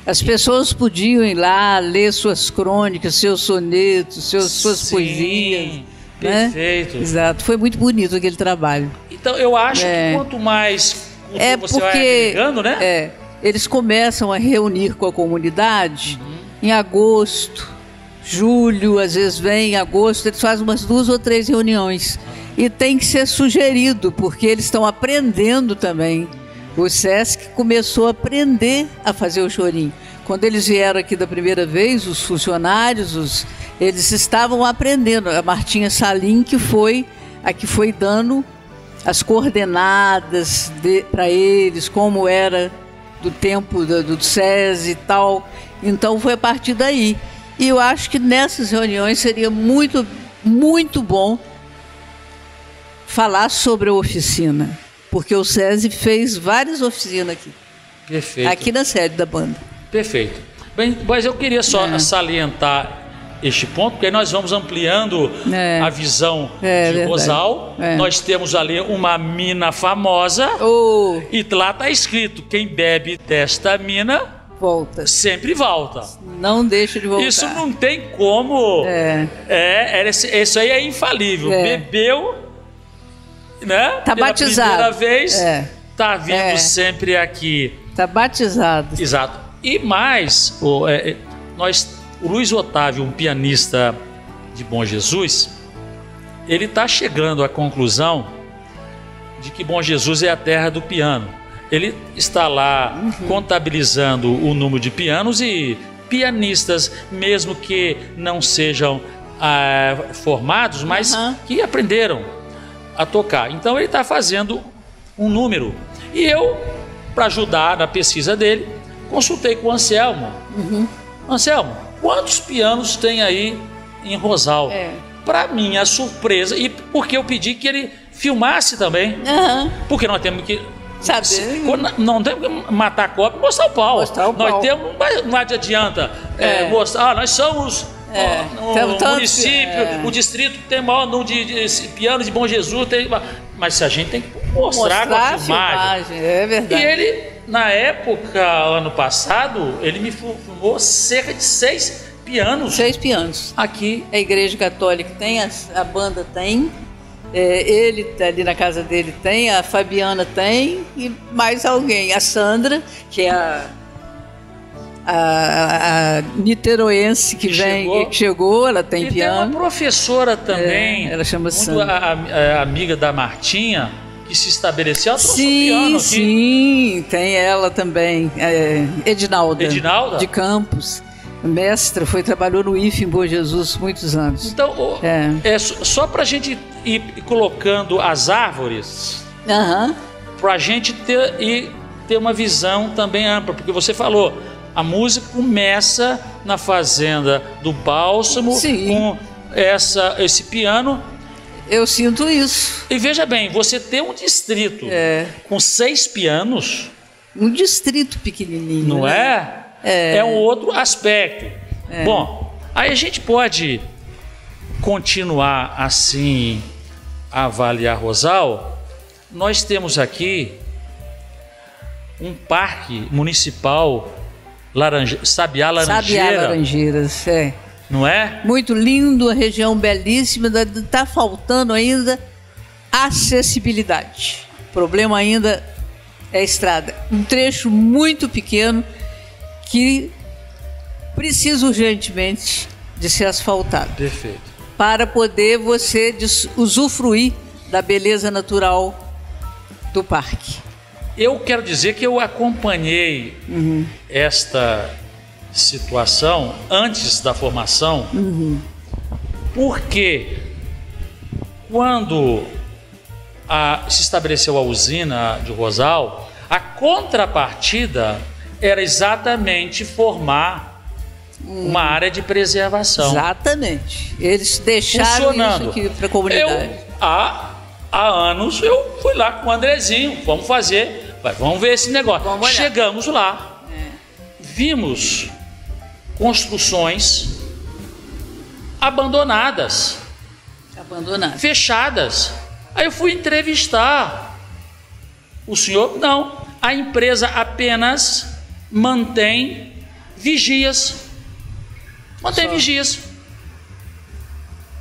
As pessoas podiam ir lá ler suas crônicas, seus sonetos, suas poesias. Perfeito. Né? Exato, foi muito bonito aquele trabalho. Então eu acho que quanto mais você vai agregando, né? Eles começam a reunir com a comunidade em agosto, julho, às vezes vem em agosto, eles fazem umas 2 ou 3 reuniões. E tem que ser sugerido, porque eles estão aprendendo também. O SESC começou a aprender a fazer o chorinho. Quando eles vieram aqui da primeira vez, os funcionários, eles estavam aprendendo. A Martinha Salim, que foi a que foi dando as coordenadas para eles, como era do tempo do SESI e tal. Então foi a partir daí. E eu acho que nessas reuniões seria muito, muito bom falar sobre a oficina. Porque o SESI fez várias oficinas aqui. Perfeito. Aqui na sede da banda. Perfeito. Bem, mas eu queria só salientar este ponto, porque aí nós vamos ampliando a visão de Rosal. Nós temos ali uma mina famosa e lá está escrito: quem bebe desta mina volta. Sempre volta. Não deixa de voltar. Isso não tem como. Isso aí é infalível. Bebeu, né? Tá pela batizado. Primeira vez, tá vindo sempre aqui. Tá batizado. Exato. E mais, o Luiz Otávio, um pianista de Bom Jesus, ele está chegando à conclusão de que Bom Jesus é a terra do piano. ele está lá contabilizando o número de pianos e pianistas, mesmo que não sejam formados, mas que aprenderam a tocar. Então ele está fazendo um número. E eu, para ajudar na pesquisa dele, consultei com o Anselmo. Anselmo, quantos pianos tem aí em Rosal? Para minha surpresa, e porque eu pedi que ele filmasse também, porque nós temos que saber. Não temos que matar a cobra e mostrar o pau. Nós temos, não adianta mostrar, nós somos o município, o distrito que tem maior número de pianos de Bom Jesus, mas se a gente tem que mostrar com a filmagem. É verdade. E ele, na época, ano passado, ele me filmou cerca de 6 pianos. 6 pianos. Aqui. A Igreja Católica tem, a banda tem, ele ali na casa dele tem, a Fabiana tem, e mais alguém. A Sandra, que é a niteroense que chegou, ela tem piano. E tem uma professora também, ela chama Sandra. Amiga da Martinha, que se estabeleceu, ela trouxe sim, um piano aqui. Sim, tem ela também, Edinalda de Campos. Mestra, trabalhou no IFE em Bom Jesus muitos anos. Então, só para a gente ir colocando as árvores, para a gente ter uma visão também ampla, porque você falou, a música começa na fazenda do Bálsamo, com esse piano. Eu sinto isso. E veja bem, você tem um distrito com 6 pianos. Um distrito pequenininho. Não é? É um outro aspecto. Bom, aí a gente pode continuar assim a avaliar Rosal. Nós temos aqui um parque municipal Sabiá Laranjeiras, não é? Muito lindo, a região belíssima. Está faltando ainda acessibilidade. O problema ainda é a estrada. Um trecho muito pequeno que precisa urgentemente de ser asfaltado. Perfeito. Para poder você usufruir da beleza natural do parque. Eu quero dizer que eu acompanhei esta situação antes da formação, porque quando se estabeleceu a usina de Rosal, a contrapartida era exatamente formar uma área de preservação. Exatamente. Eles deixaram isso aqui para a comunidade. Há anos eu fui lá com o Andrezinho, vamos ver esse negócio. Chegamos lá, vimos construções abandonadas, fechadas. Aí eu fui entrevistar o senhor. Não, a empresa apenas mantém vigias.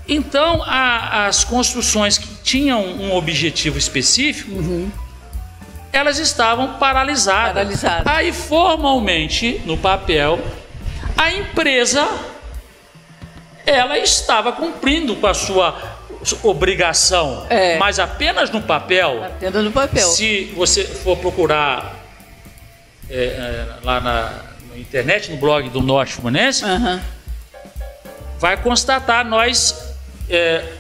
Então, as construções que tinham um objetivo específico, elas estavam paralisadas. Aí, formalmente, no papel, a empresa ela estava cumprindo com a sua obrigação, mas apenas no papel. Apenas no papel. Se você for procurar lá na internet, no blog do Norte Fluminense, vai constatar nós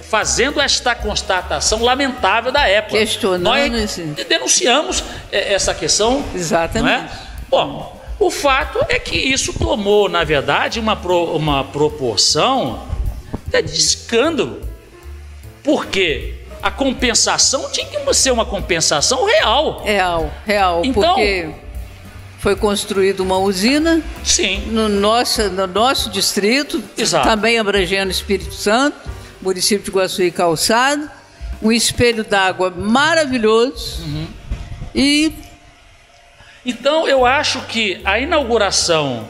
fazendo esta constatação lamentável da época. Questionando nós denunciamos essa questão. Exatamente. Não é? Bom, o fato é que isso tomou, na verdade, uma proporção de escândalo. Porque a compensação tinha que ser uma compensação real. Real. Então, porque foi construída uma usina no nosso distrito, também abrangendo Espírito Santo, município de Iguaçu e Calçado, um espelho d'água maravilhoso. Então eu acho que a inauguração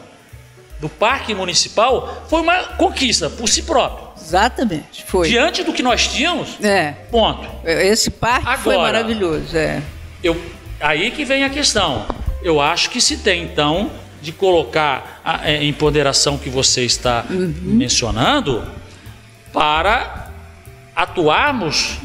do Parque Municipal foi uma conquista por si próprio. Exatamente, foi. Diante do que nós tínhamos, ponto. Esse parque foi maravilhoso. Aí que vem a questão. Eu acho que se tem, então, de colocar em ponderação que você está mencionando, para atuarmos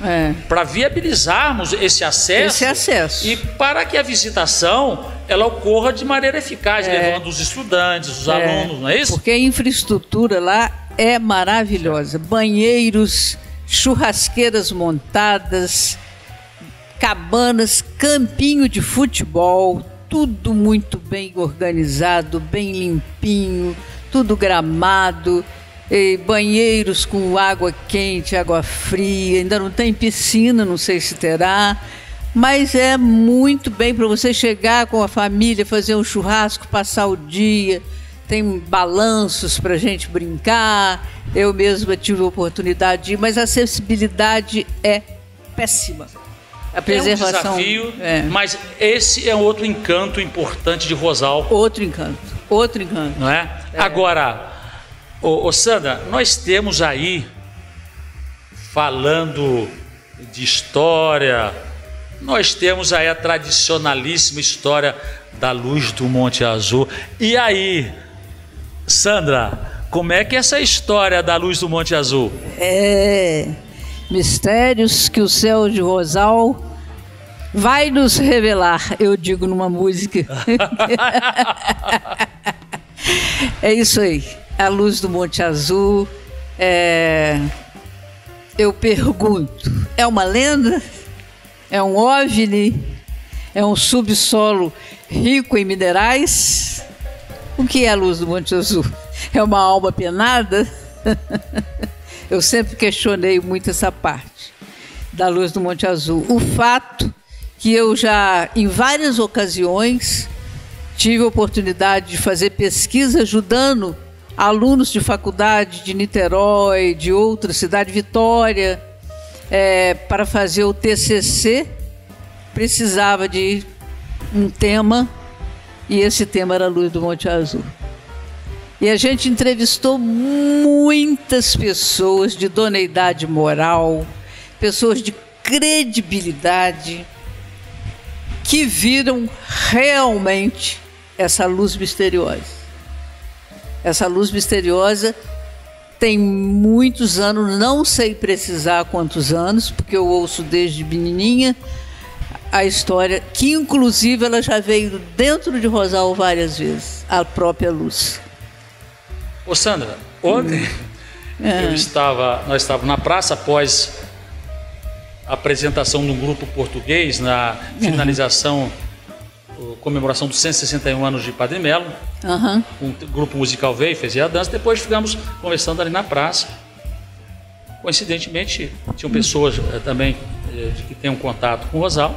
para viabilizarmos esse acesso e para que a visitação ela ocorra de maneira eficaz, levando os estudantes, os alunos, não é isso? Porque a infraestrutura lá é maravilhosa. Banheiros, churrasqueiras montadas, cabanas, campinho de futebol, tudo muito bem organizado, bem limpinho, tudo gramado, banheiros com água quente, água fria, ainda não tem piscina, não sei se terá, mas é muito bem para você chegar com a família, fazer um churrasco, passar o dia, tem balanços para a gente brincar, eu mesma tive a oportunidade de ir, mas a acessibilidade é péssima. A preservação, é um desafio, mas esse é outro encanto importante de Rosal. Outro encanto. Não é? Agora, Sandra, nós temos aí, falando de história, nós temos aí a tradicionalíssima história da Luz do Monte Azul. E aí, Sandra, como é que é essa história da Luz do Monte Azul? Mistérios que o céu de Rosal vai nos revelar, eu digo numa música. É isso aí, a Luz do Monte Azul. Eu pergunto, é uma lenda? É um OVNI? É um subsolo rico em minerais? O que é a Luz do Monte Azul? É uma alma penada? Eu sempre questionei muito essa parte da Luz do Monte Azul. O fato que eu já, em várias ocasiões, tive a oportunidade de fazer pesquisa ajudando alunos de faculdade de Niterói, de outra cidade, Vitória, para fazer o TCC, precisava de um tema, e esse tema era a Luz do Monte Azul. E a gente entrevistou muitas pessoas de idoneidade moral, pessoas de credibilidade, que viram realmente essa luz misteriosa. Essa luz misteriosa tem muitos anos, não sei precisar quantos anos, porque eu ouço desde menininha a história, que inclusive ela já veio dentro de Rosal várias vezes, a própria luz. Ô Sandra, ontem nós estávamos na praça após a apresentação de um grupo português na finalização, comemoração dos 161 anos de Padre Melo. Um grupo musical veio, fez a dança, depois ficamos conversando ali na praça. Coincidentemente, tinham pessoas também que têm um contato com Rosal.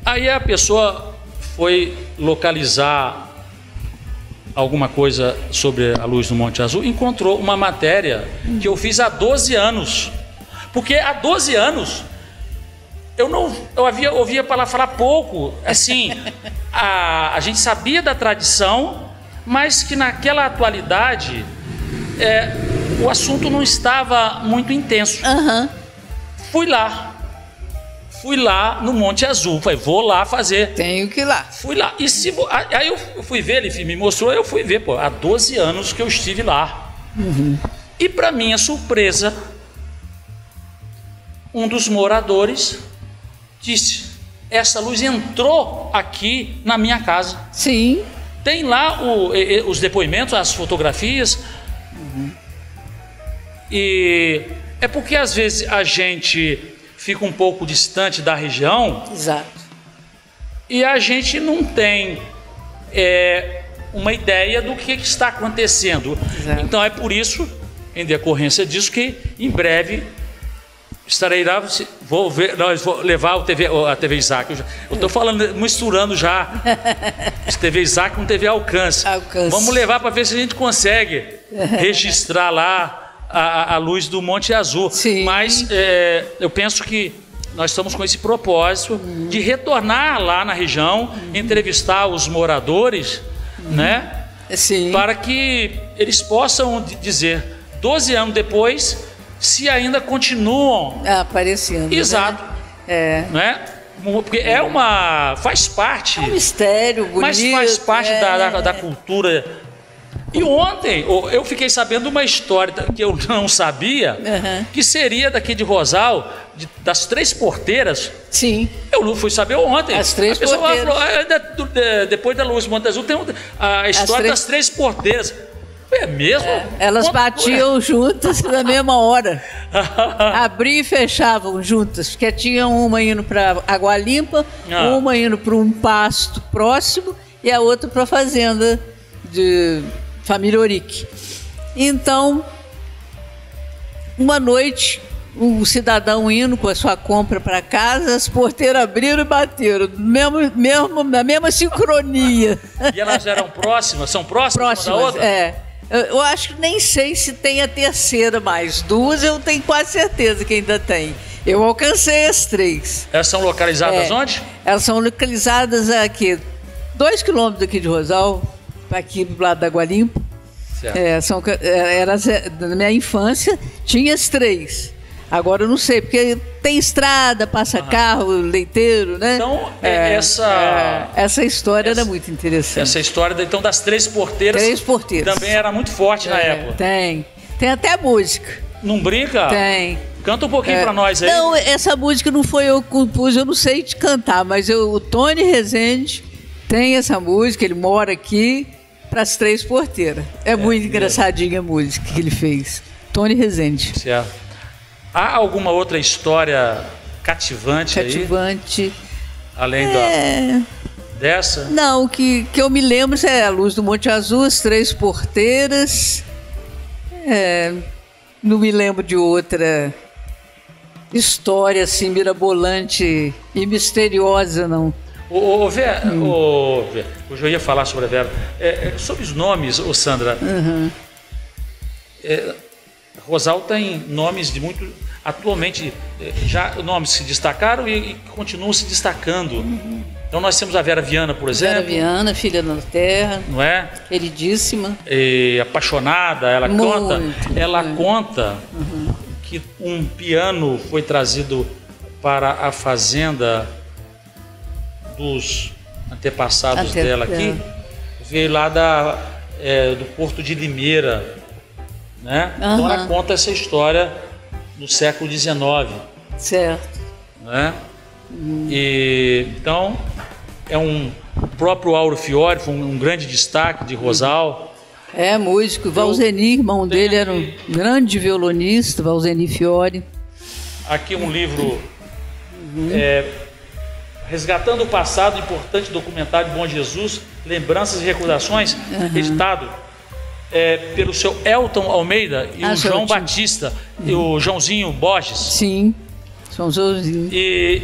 Aí a pessoa foi localizar alguma coisa sobre a Luz do Monte Azul, encontrou uma matéria que eu fiz há 12 anos. Porque há 12 anos eu ouvia falar pouco, assim, a gente sabia da tradição, mas que naquela atualidade o assunto não estava muito intenso. Fui lá no Monte Azul, falei, vou lá fazer. Tenho que ir lá. Fui lá. Aí eu fui ver, ele me mostrou, eu fui ver, há 12 anos que eu estive lá. E para minha surpresa, um dos moradores disse, essa luz entrou aqui na minha casa. Sim. Tem lá os depoimentos, as fotografias. E é porque às vezes a gente fica um pouco distante da região. Exato. E a gente não tem uma ideia do que está acontecendo. Exato. Então é por isso, em decorrência disso, que em breve estarei lá, vou levar a TV Isaac. Eu estou falando, misturando já TV Isaac com TV Alcance. Vamos levar para ver se a gente consegue registrar lá a Luz do Monte Azul. Sim. Mas eu penso que nós estamos com esse propósito de retornar lá na região, entrevistar os moradores, né? Sim. Para que eles possam dizer, 12 anos depois, se ainda continuam aparecendo. Exato. Né? Porque faz parte. É um mistério bonito. Mas faz parte da cultura E ontem eu fiquei sabendo uma história que eu não sabia, que seria daqui de Rosal, das 3 porteiras. Sim. Eu não fui saber ontem. As 3 porteiras. Falou, depois da Luz Monte Azul tem a história das 3 porteiras. É mesmo? Elas batiam juntas na mesma hora. Abriam e fechavam juntas, porque tinha uma indo para Água Limpa, uma indo para um pasto próximo e a outra para a fazenda de família Orique. Então, uma noite, um cidadão indo com a sua compra para casa, as porteiras abriram e bateram, na mesma sincronia. E elas eram próximas? São próximas uma da outra? É. Eu acho que nem sei se tem a terceira mais. 2 eu tenho quase certeza que ainda tem. Eu alcancei as 3. Elas são localizadas onde? Elas são localizadas aqui, 2 quilômetros daqui de Rosal, aqui do lado da Água Limpa. Na minha infância tinha as 3. Agora eu não sei, porque tem estrada, passa carro, leiteiro, né? Então, essa história era muito interessante. Essa história, então, das 3 porteiras. 3 porteiras. Também era muito forte na época. Tem. Tem até música. Não brinca? Tem. Canta um pouquinho pra nós aí. Não, essa música não foi eu que compus, eu não sei te cantar, mas o Tony Rezende tem essa música, ele mora aqui, para as 3 porteiras. É muito engraçadinha a música que ele fez. Tony Rezende. Certo. Há alguma outra história cativante aí? Além dessa? Não, o que eu me lembro é a Luz do Monte Azul, as 3 porteiras. Não me lembro de outra história assim mirabolante e misteriosa, não. Vera, hoje eu ia falar sobre a Vera. Sobre os nomes, Sandra. Rosal tem nomes de muito... Atualmente, já nomes se destacaram e continuam se destacando. Então nós temos a Vera Viana, por exemplo. Vera Viana, filha da terra. Não é? Queridíssima. E apaixonada, ela conta que um piano foi trazido para a fazenda dos antepassados dela aqui. Veio lá do Porto de Limeira. Né? Então ela conta essa história no século XIX. Certo. Né? E, então, o próprio Auro Fiore foi um grande destaque de Rosal. Músico. Valzeni, irmão dele, era um grande violonista, Valzeni Fiore. Aqui um livro Resgatando o Passado, importante documentário Bom Jesus, Lembranças e Recordações, editado pelo seu Elton Almeida e o João Batista e o Joãozinho Borges. Sim, São Joãozinho. E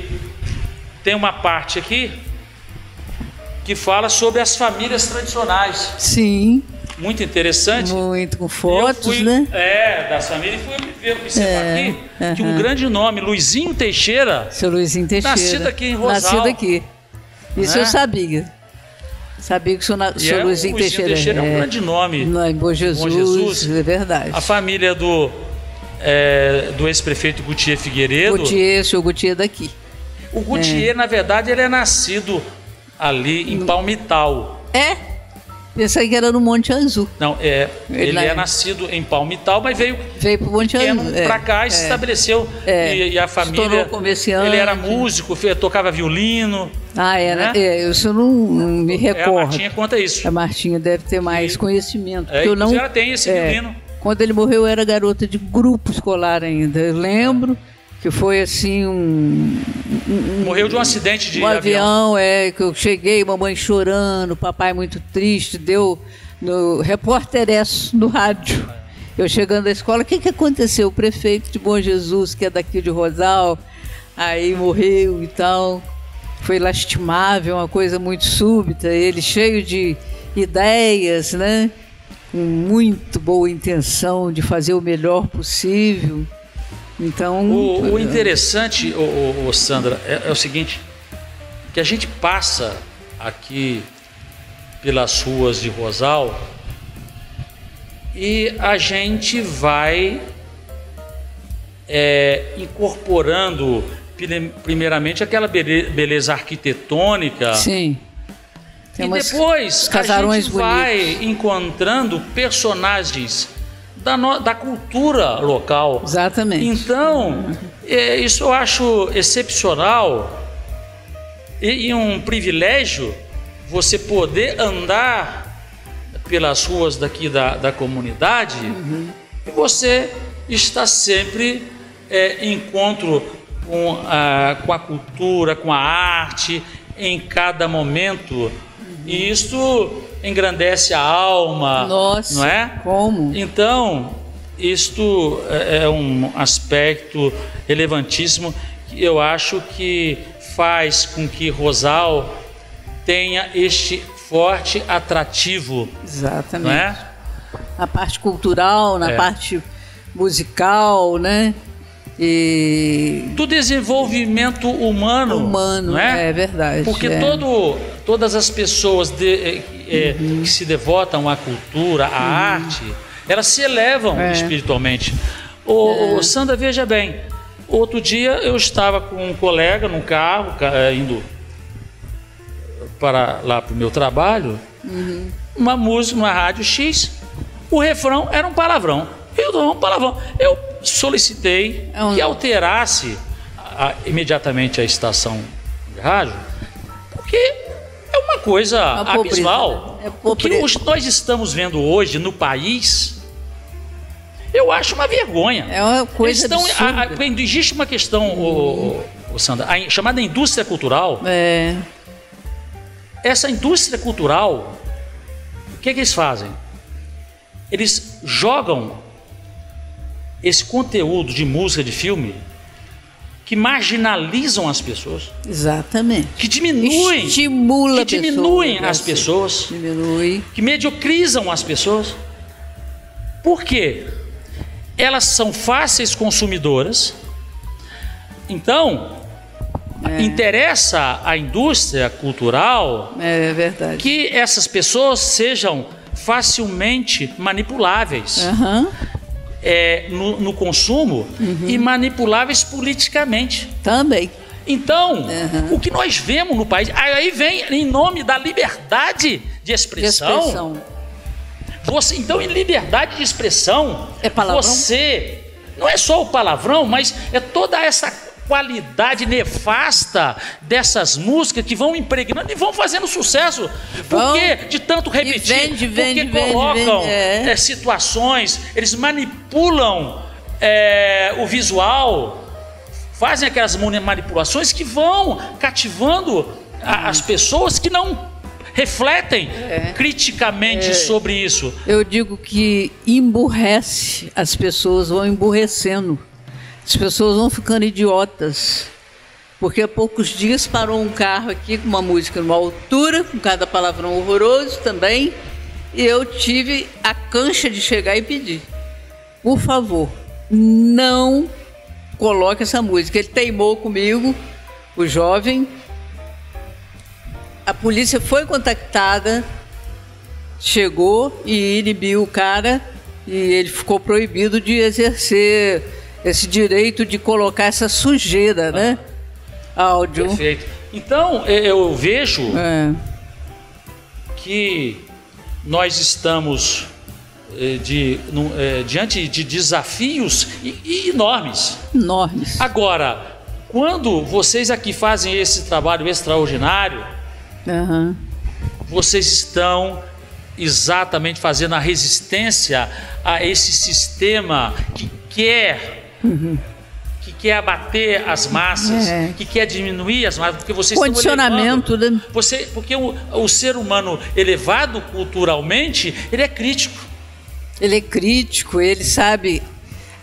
tem uma parte aqui que fala sobre as famílias tradicionais. Sim. Muito interessante. Muito, com fotos, né? Das famílias. E fui observar aqui que um grande nome, Luizinho Teixeira. Seu Luizinho Teixeira. Nascido aqui em Rosal. Nascido aqui. Isso eu sabia. Sabia que o seu Luizinho Teixeira é um grande nome. Em Bom Jesus, é verdade. A família do ex-prefeito Gutier Figueiredo. Seu Gutier daqui. O Gutier, na verdade, ele é nascido ali em Palmital. Pensei que era no Monte Azul. Não, ele é nascido em Palmital, mas veio para o Monte Azul. Para cá e se estabeleceu. E a família. Se tornou comerciante. Ele era músico, tocava violino. Né? Isso eu não me recordo. A Martinha conta isso. A Martinha deve ter mais conhecimento. Ela tem esse violino. Quando ele morreu, eu era garota de grupo escolar ainda. Eu lembro que foi assim morreu de um acidente de avião. Que eu cheguei, mamãe chorando, papai muito triste, deu no repórter no rádio. Eu chegando da escola, o que aconteceu? O prefeito de Bom Jesus, que é daqui de Rosal, aí morreu e tal. Foi lastimável, uma coisa muito súbita. Ele cheio de ideias, né? Com muito boa intenção de fazer o melhor possível. Então, o interessante, Sandra, é o seguinte, que a gente passa aqui pelas ruas de Rosal e a gente vai incorporando primeiramente aquela beleza arquitetônica. Sim. Tem e depois os casarões a gente vai bonitos. encontrando personagens da cultura local. Exatamente. Então, isso eu acho excepcional e um privilégio você poder andar pelas ruas daqui da comunidade e você está sempre em encontro com a cultura, com a arte, em cada momento. E isso engrandece a alma. Nossa, não é? Como? Então, isto é um aspecto relevantíssimo que eu acho que faz com que Rosal tenha este forte atrativo. Exatamente. Não é? Na parte cultural, na parte musical, né? E do desenvolvimento humano, não é? É verdade. Porque todas as pessoas que se devotam à cultura, à arte, elas se elevam espiritualmente. Sandra, veja bem, outro dia eu estava com um colega num carro, indo para lá para o meu trabalho, uma música, uma rádio X, o refrão era um palavrão. Eu solicitei que alterasse imediatamente a estação de rádio, porque é uma coisa abismal. O que nós estamos vendo hoje no país, eu acho uma vergonha. É uma coisa absurda. Existe uma questão, Sandra, chamada indústria cultural. Essa indústria cultural, o que eles fazem? Eles jogam esse conteúdo de música, de filme, que marginalizam as pessoas. Exatamente. Que diminuem. Diminuem as pessoas. Que mediocrizam as pessoas. Por quê? Elas são fáceis consumidoras. Então, interessa à indústria cultural que essas pessoas sejam facilmente manipuláveis. No consumo e manipuláveis politicamente. Também. Então, o que nós vemos no país, aí vem em nome da liberdade de expressão. Então, em liberdade de expressão, você não é só o palavrão, mas é toda essa qualidade nefasta dessas músicas que vão impregnando e vão fazendo sucesso. Porque de tanto repetir, porque colocam situações, eles manipulam o visual, fazem aquelas manipulações que vão cativando as pessoas que não refletem criticamente sobre isso. Eu digo que emburrece, as pessoas vão emburrecendo. As pessoas vão ficando idiotas, porque há poucos dias parou um carro aqui com uma música numa altura, com cada palavrão horroroso também, e eu tive a cancha de chegar e pedir: por favor, não coloque essa música. Ele teimou comigo, o jovem. A polícia foi contactada, chegou e inibiu o cara, e ele ficou proibido de exercer esse direito de colocar essa sujeira, né? Áudio. Perfeito. Então, eu vejo que nós estamos diante de desafios enormes. Enormes. Agora, quando vocês aqui fazem esse trabalho extraordinário, vocês estão exatamente fazendo a resistência a esse sistema que quer abater as massas, que quer diminuir as massas, porque vocês condicionamento, estão elevando, porque o ser humano elevado culturalmente, ele é crítico. Ele é crítico, ele sabe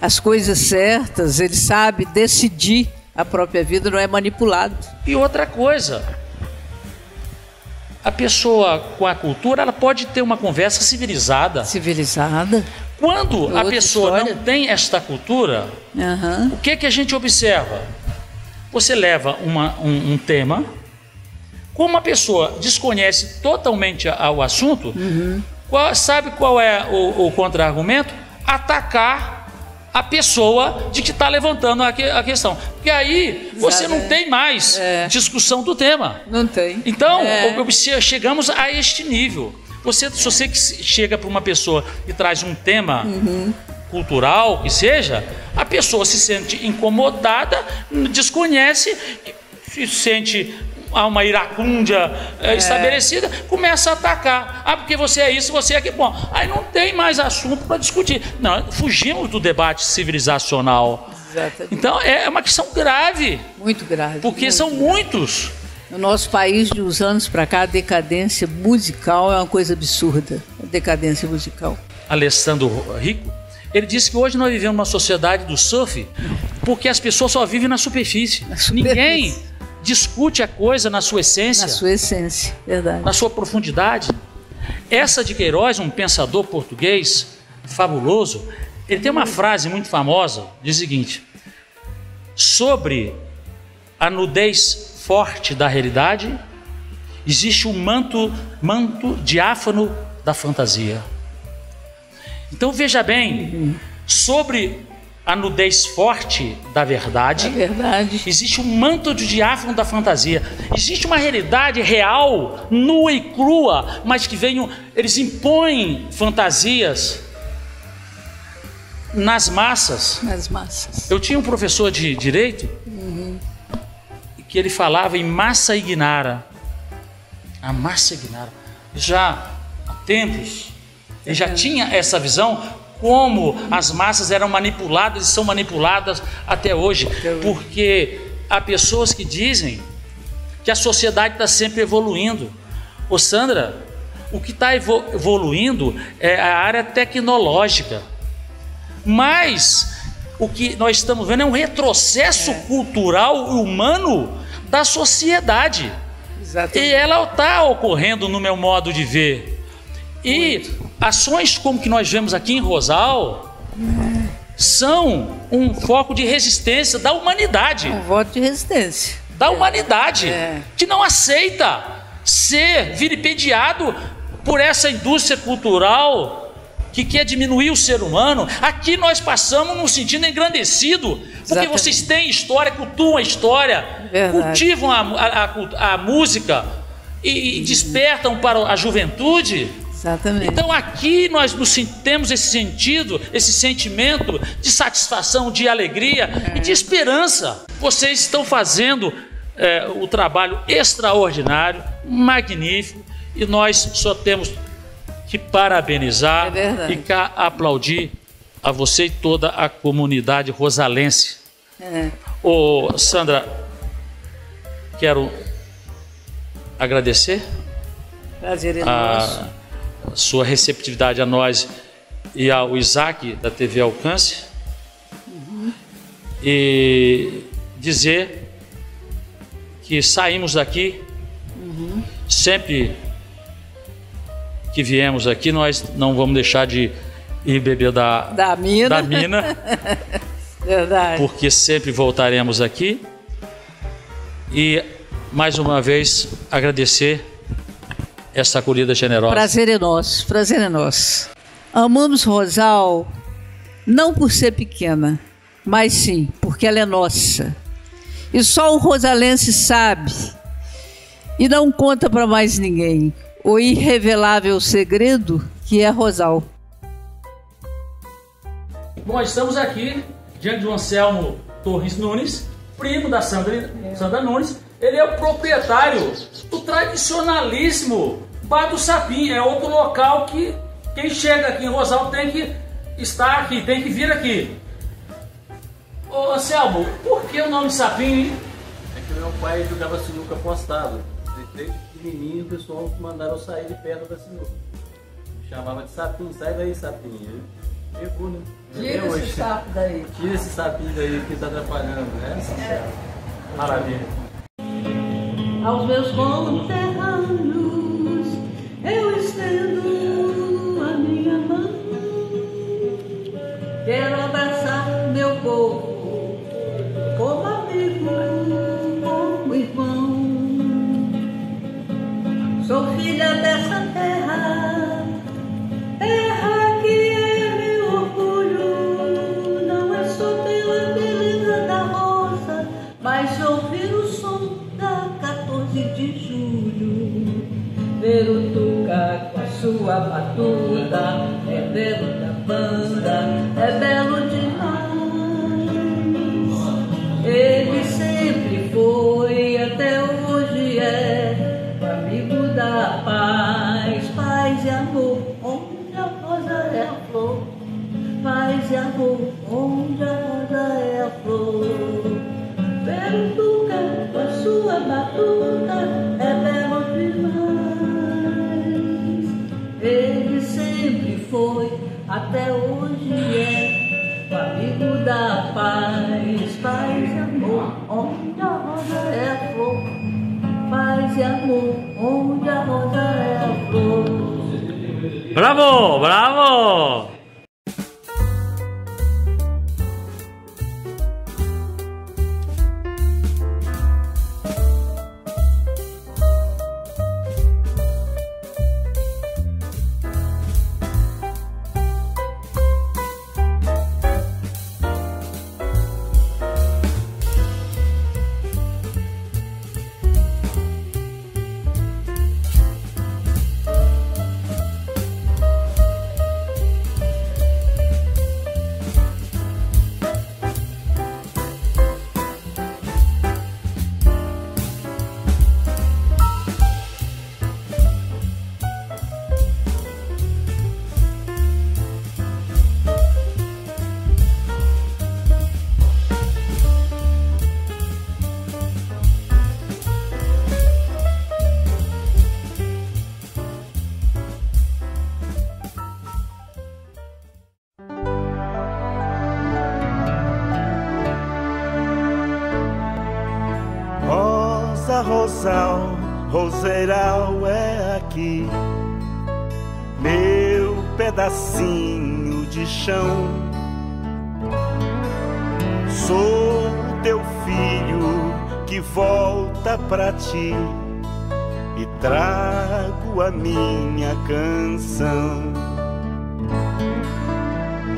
as coisas certas, ele sabe decidir a própria vida, não é manipulado. E outra coisa, a pessoa com a cultura, ela pode ter uma conversa civilizada. Quando a pessoa não tem esta cultura, o que a gente observa? Você leva um tema, como a pessoa desconhece totalmente o assunto, sabe qual é o contra-argumento? Atacar a pessoa de que está levantando a questão. Porque aí você não tem mais discussão do tema. Não tem. Então, chegamos a este nível. Se você chega para uma pessoa e traz um tema cultural, que seja, a pessoa se sente incomodada, desconhece, se sente uma iracúndia estabelecida, começa a atacar. Ah, porque você é isso, você é aquilo. Bom, aí não tem mais assunto para discutir. Não, fugimos do debate civilizacional. Exatamente. Então, é uma questão grave. Muito grave. Porque muito são grave. Muitos. No nosso país, de uns anos para cá, a decadência musical é uma coisa absurda. A decadência musical. Alessandro Rico, ele disse que hoje nós vivemos uma sociedade do surf porque as pessoas só vivem na superfície. Ninguém discute a coisa na sua essência. Na sua essência, verdade. Na sua profundidade. Essa de Queiroz, um pensador português fabuloso, ele tem uma frase muito famosa, diz o seguinte: sobre a nudez forte da realidade, existe um manto diáfano da fantasia. Então veja bem, sobre a nudez forte da verdade, existe um manto de diáfano da fantasia. Existe uma realidade real, nua e crua, mas que eles impõem fantasias nas massas. Nas massas. Eu tinha um professor de direito que ele falava em massa ignara. A massa ignara. Já há tempos, ele já tinha essa visão, como as massas eram manipuladas e são manipuladas até hoje. Porque há pessoas que dizem que a sociedade está sempre evoluindo. Ô Sandra, o que está evoluindo é a área tecnológica. Mas o que nós estamos vendo é um retrocesso cultural e humano da sociedade. Exatamente. E ela está ocorrendo no meu modo de ver. E ações como que nós vemos aqui em Rosal são um foco de resistência da humanidade. Um voto de resistência. Da humanidade, que não aceita ser vilipendiado por essa indústria cultural que quer diminuir o ser humano. Aqui nós passamos num sentido engrandecido, porque exatamente, vocês têm história, cultuam a história, cultivam a música e despertam para a juventude. Exatamente. Então aqui nós temos esse sentido, esse sentimento de satisfação, de alegria e de esperança. Vocês estão fazendo o trabalho extraordinário, magnífico, e nós só temos que parabenizar e aplaudir a você e toda a comunidade rosalense. Ô, Sandra, quero agradecer a sua receptividade a nós e ao Isaac da TV Alcance, e dizer que saímos daqui sempre que viemos aqui, nós não vamos deixar de ir beber da mina. Verdade. Porque sempre voltaremos aqui. E mais uma vez agradecer essa acolhida generosa. Prazer é nosso, prazer é nosso. Amamos Rosal não por ser pequena, mas sim porque ela é nossa. E só o rosalense sabe e não conta para mais ninguém o irrevelável segredo que é Rosal. Bom, estamos aqui diante de Anselmo Torres Nunes, primo da Sandra Nunes. Ele é o proprietário do tradicionalíssimo Bar do Sapim. É outro local que quem chega aqui em Rosal tem que estar aqui, tem que vir aqui. Ô Anselmo, por que o nome de Sapim, hein? É que meu pai jogava sinuca apostado. Desde pequenininho o pessoal mandaram eu sair de perto da sinuca. Me chamava de Sapim, sai daí Sapim. Pegou, né? Tira esse sapo daí. Tira esse sapinho daí que está atrapalhando, né? Maravilha. Aos meus conterrâneos eu estendo a minha mão. Quero abraçar meu povo como amigo, como irmão. Sou filha dessa terra, terra que é meu orgulho, não ver o Tuca com a sua batuta, é belo da banda, é belo demais. Ele sempre foi, até hoje é, o amigo da paz, paz e amor, onde a rosa é a flor, paz e amor, onde a rosa é a flor. Ver o Tuca com a sua batuta, é belo demais. Ele sempre foi, até hoje é, o amigo da paz, paz e amor, onde a rosa é a flor, paz e amor, onde a rosa é a flor. Bravo, bravo! Rosal, roseiral é aqui, meu pedacinho de chão. Sou teu filho que volta pra ti e trago a minha canção.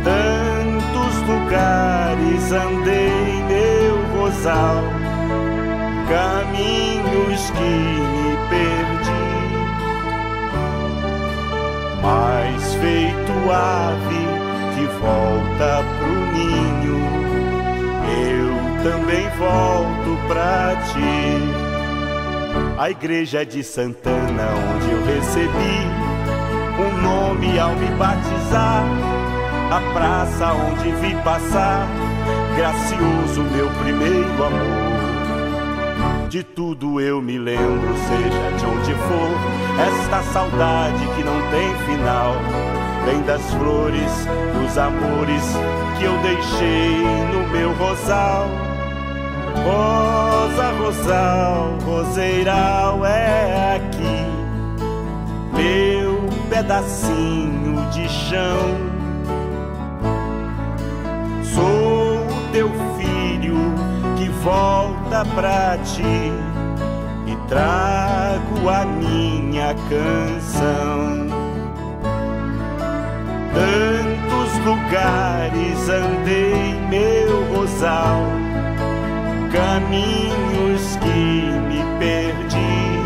Tantos lugares andei, meu rosal, caminhos que me perdi, mas feito ave que volta pro ninho, eu também volto pra ti. A igreja de Santana, onde eu recebi um nome ao me batizar, a praça onde vi passar, gracioso meu primeiro amor. De tudo eu me lembro, seja de onde for, esta saudade que não tem final, vem das flores, dos amores que eu deixei no meu rosal. Rosa, rosal, roseiral é aqui, meu pedacinho de chão. Sou teu filho que volta pra ti e trago a minha canção. Tantos lugares andei, meu rosal, caminhos que me perdi,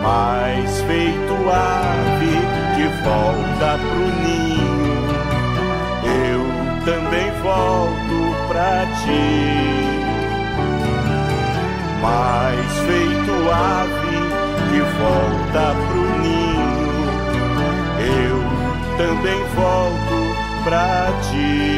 mas feito ave que volta pro ninho, eu também volto pra ti. Mas feito ave que volta pro ninho, eu também volto pra ti.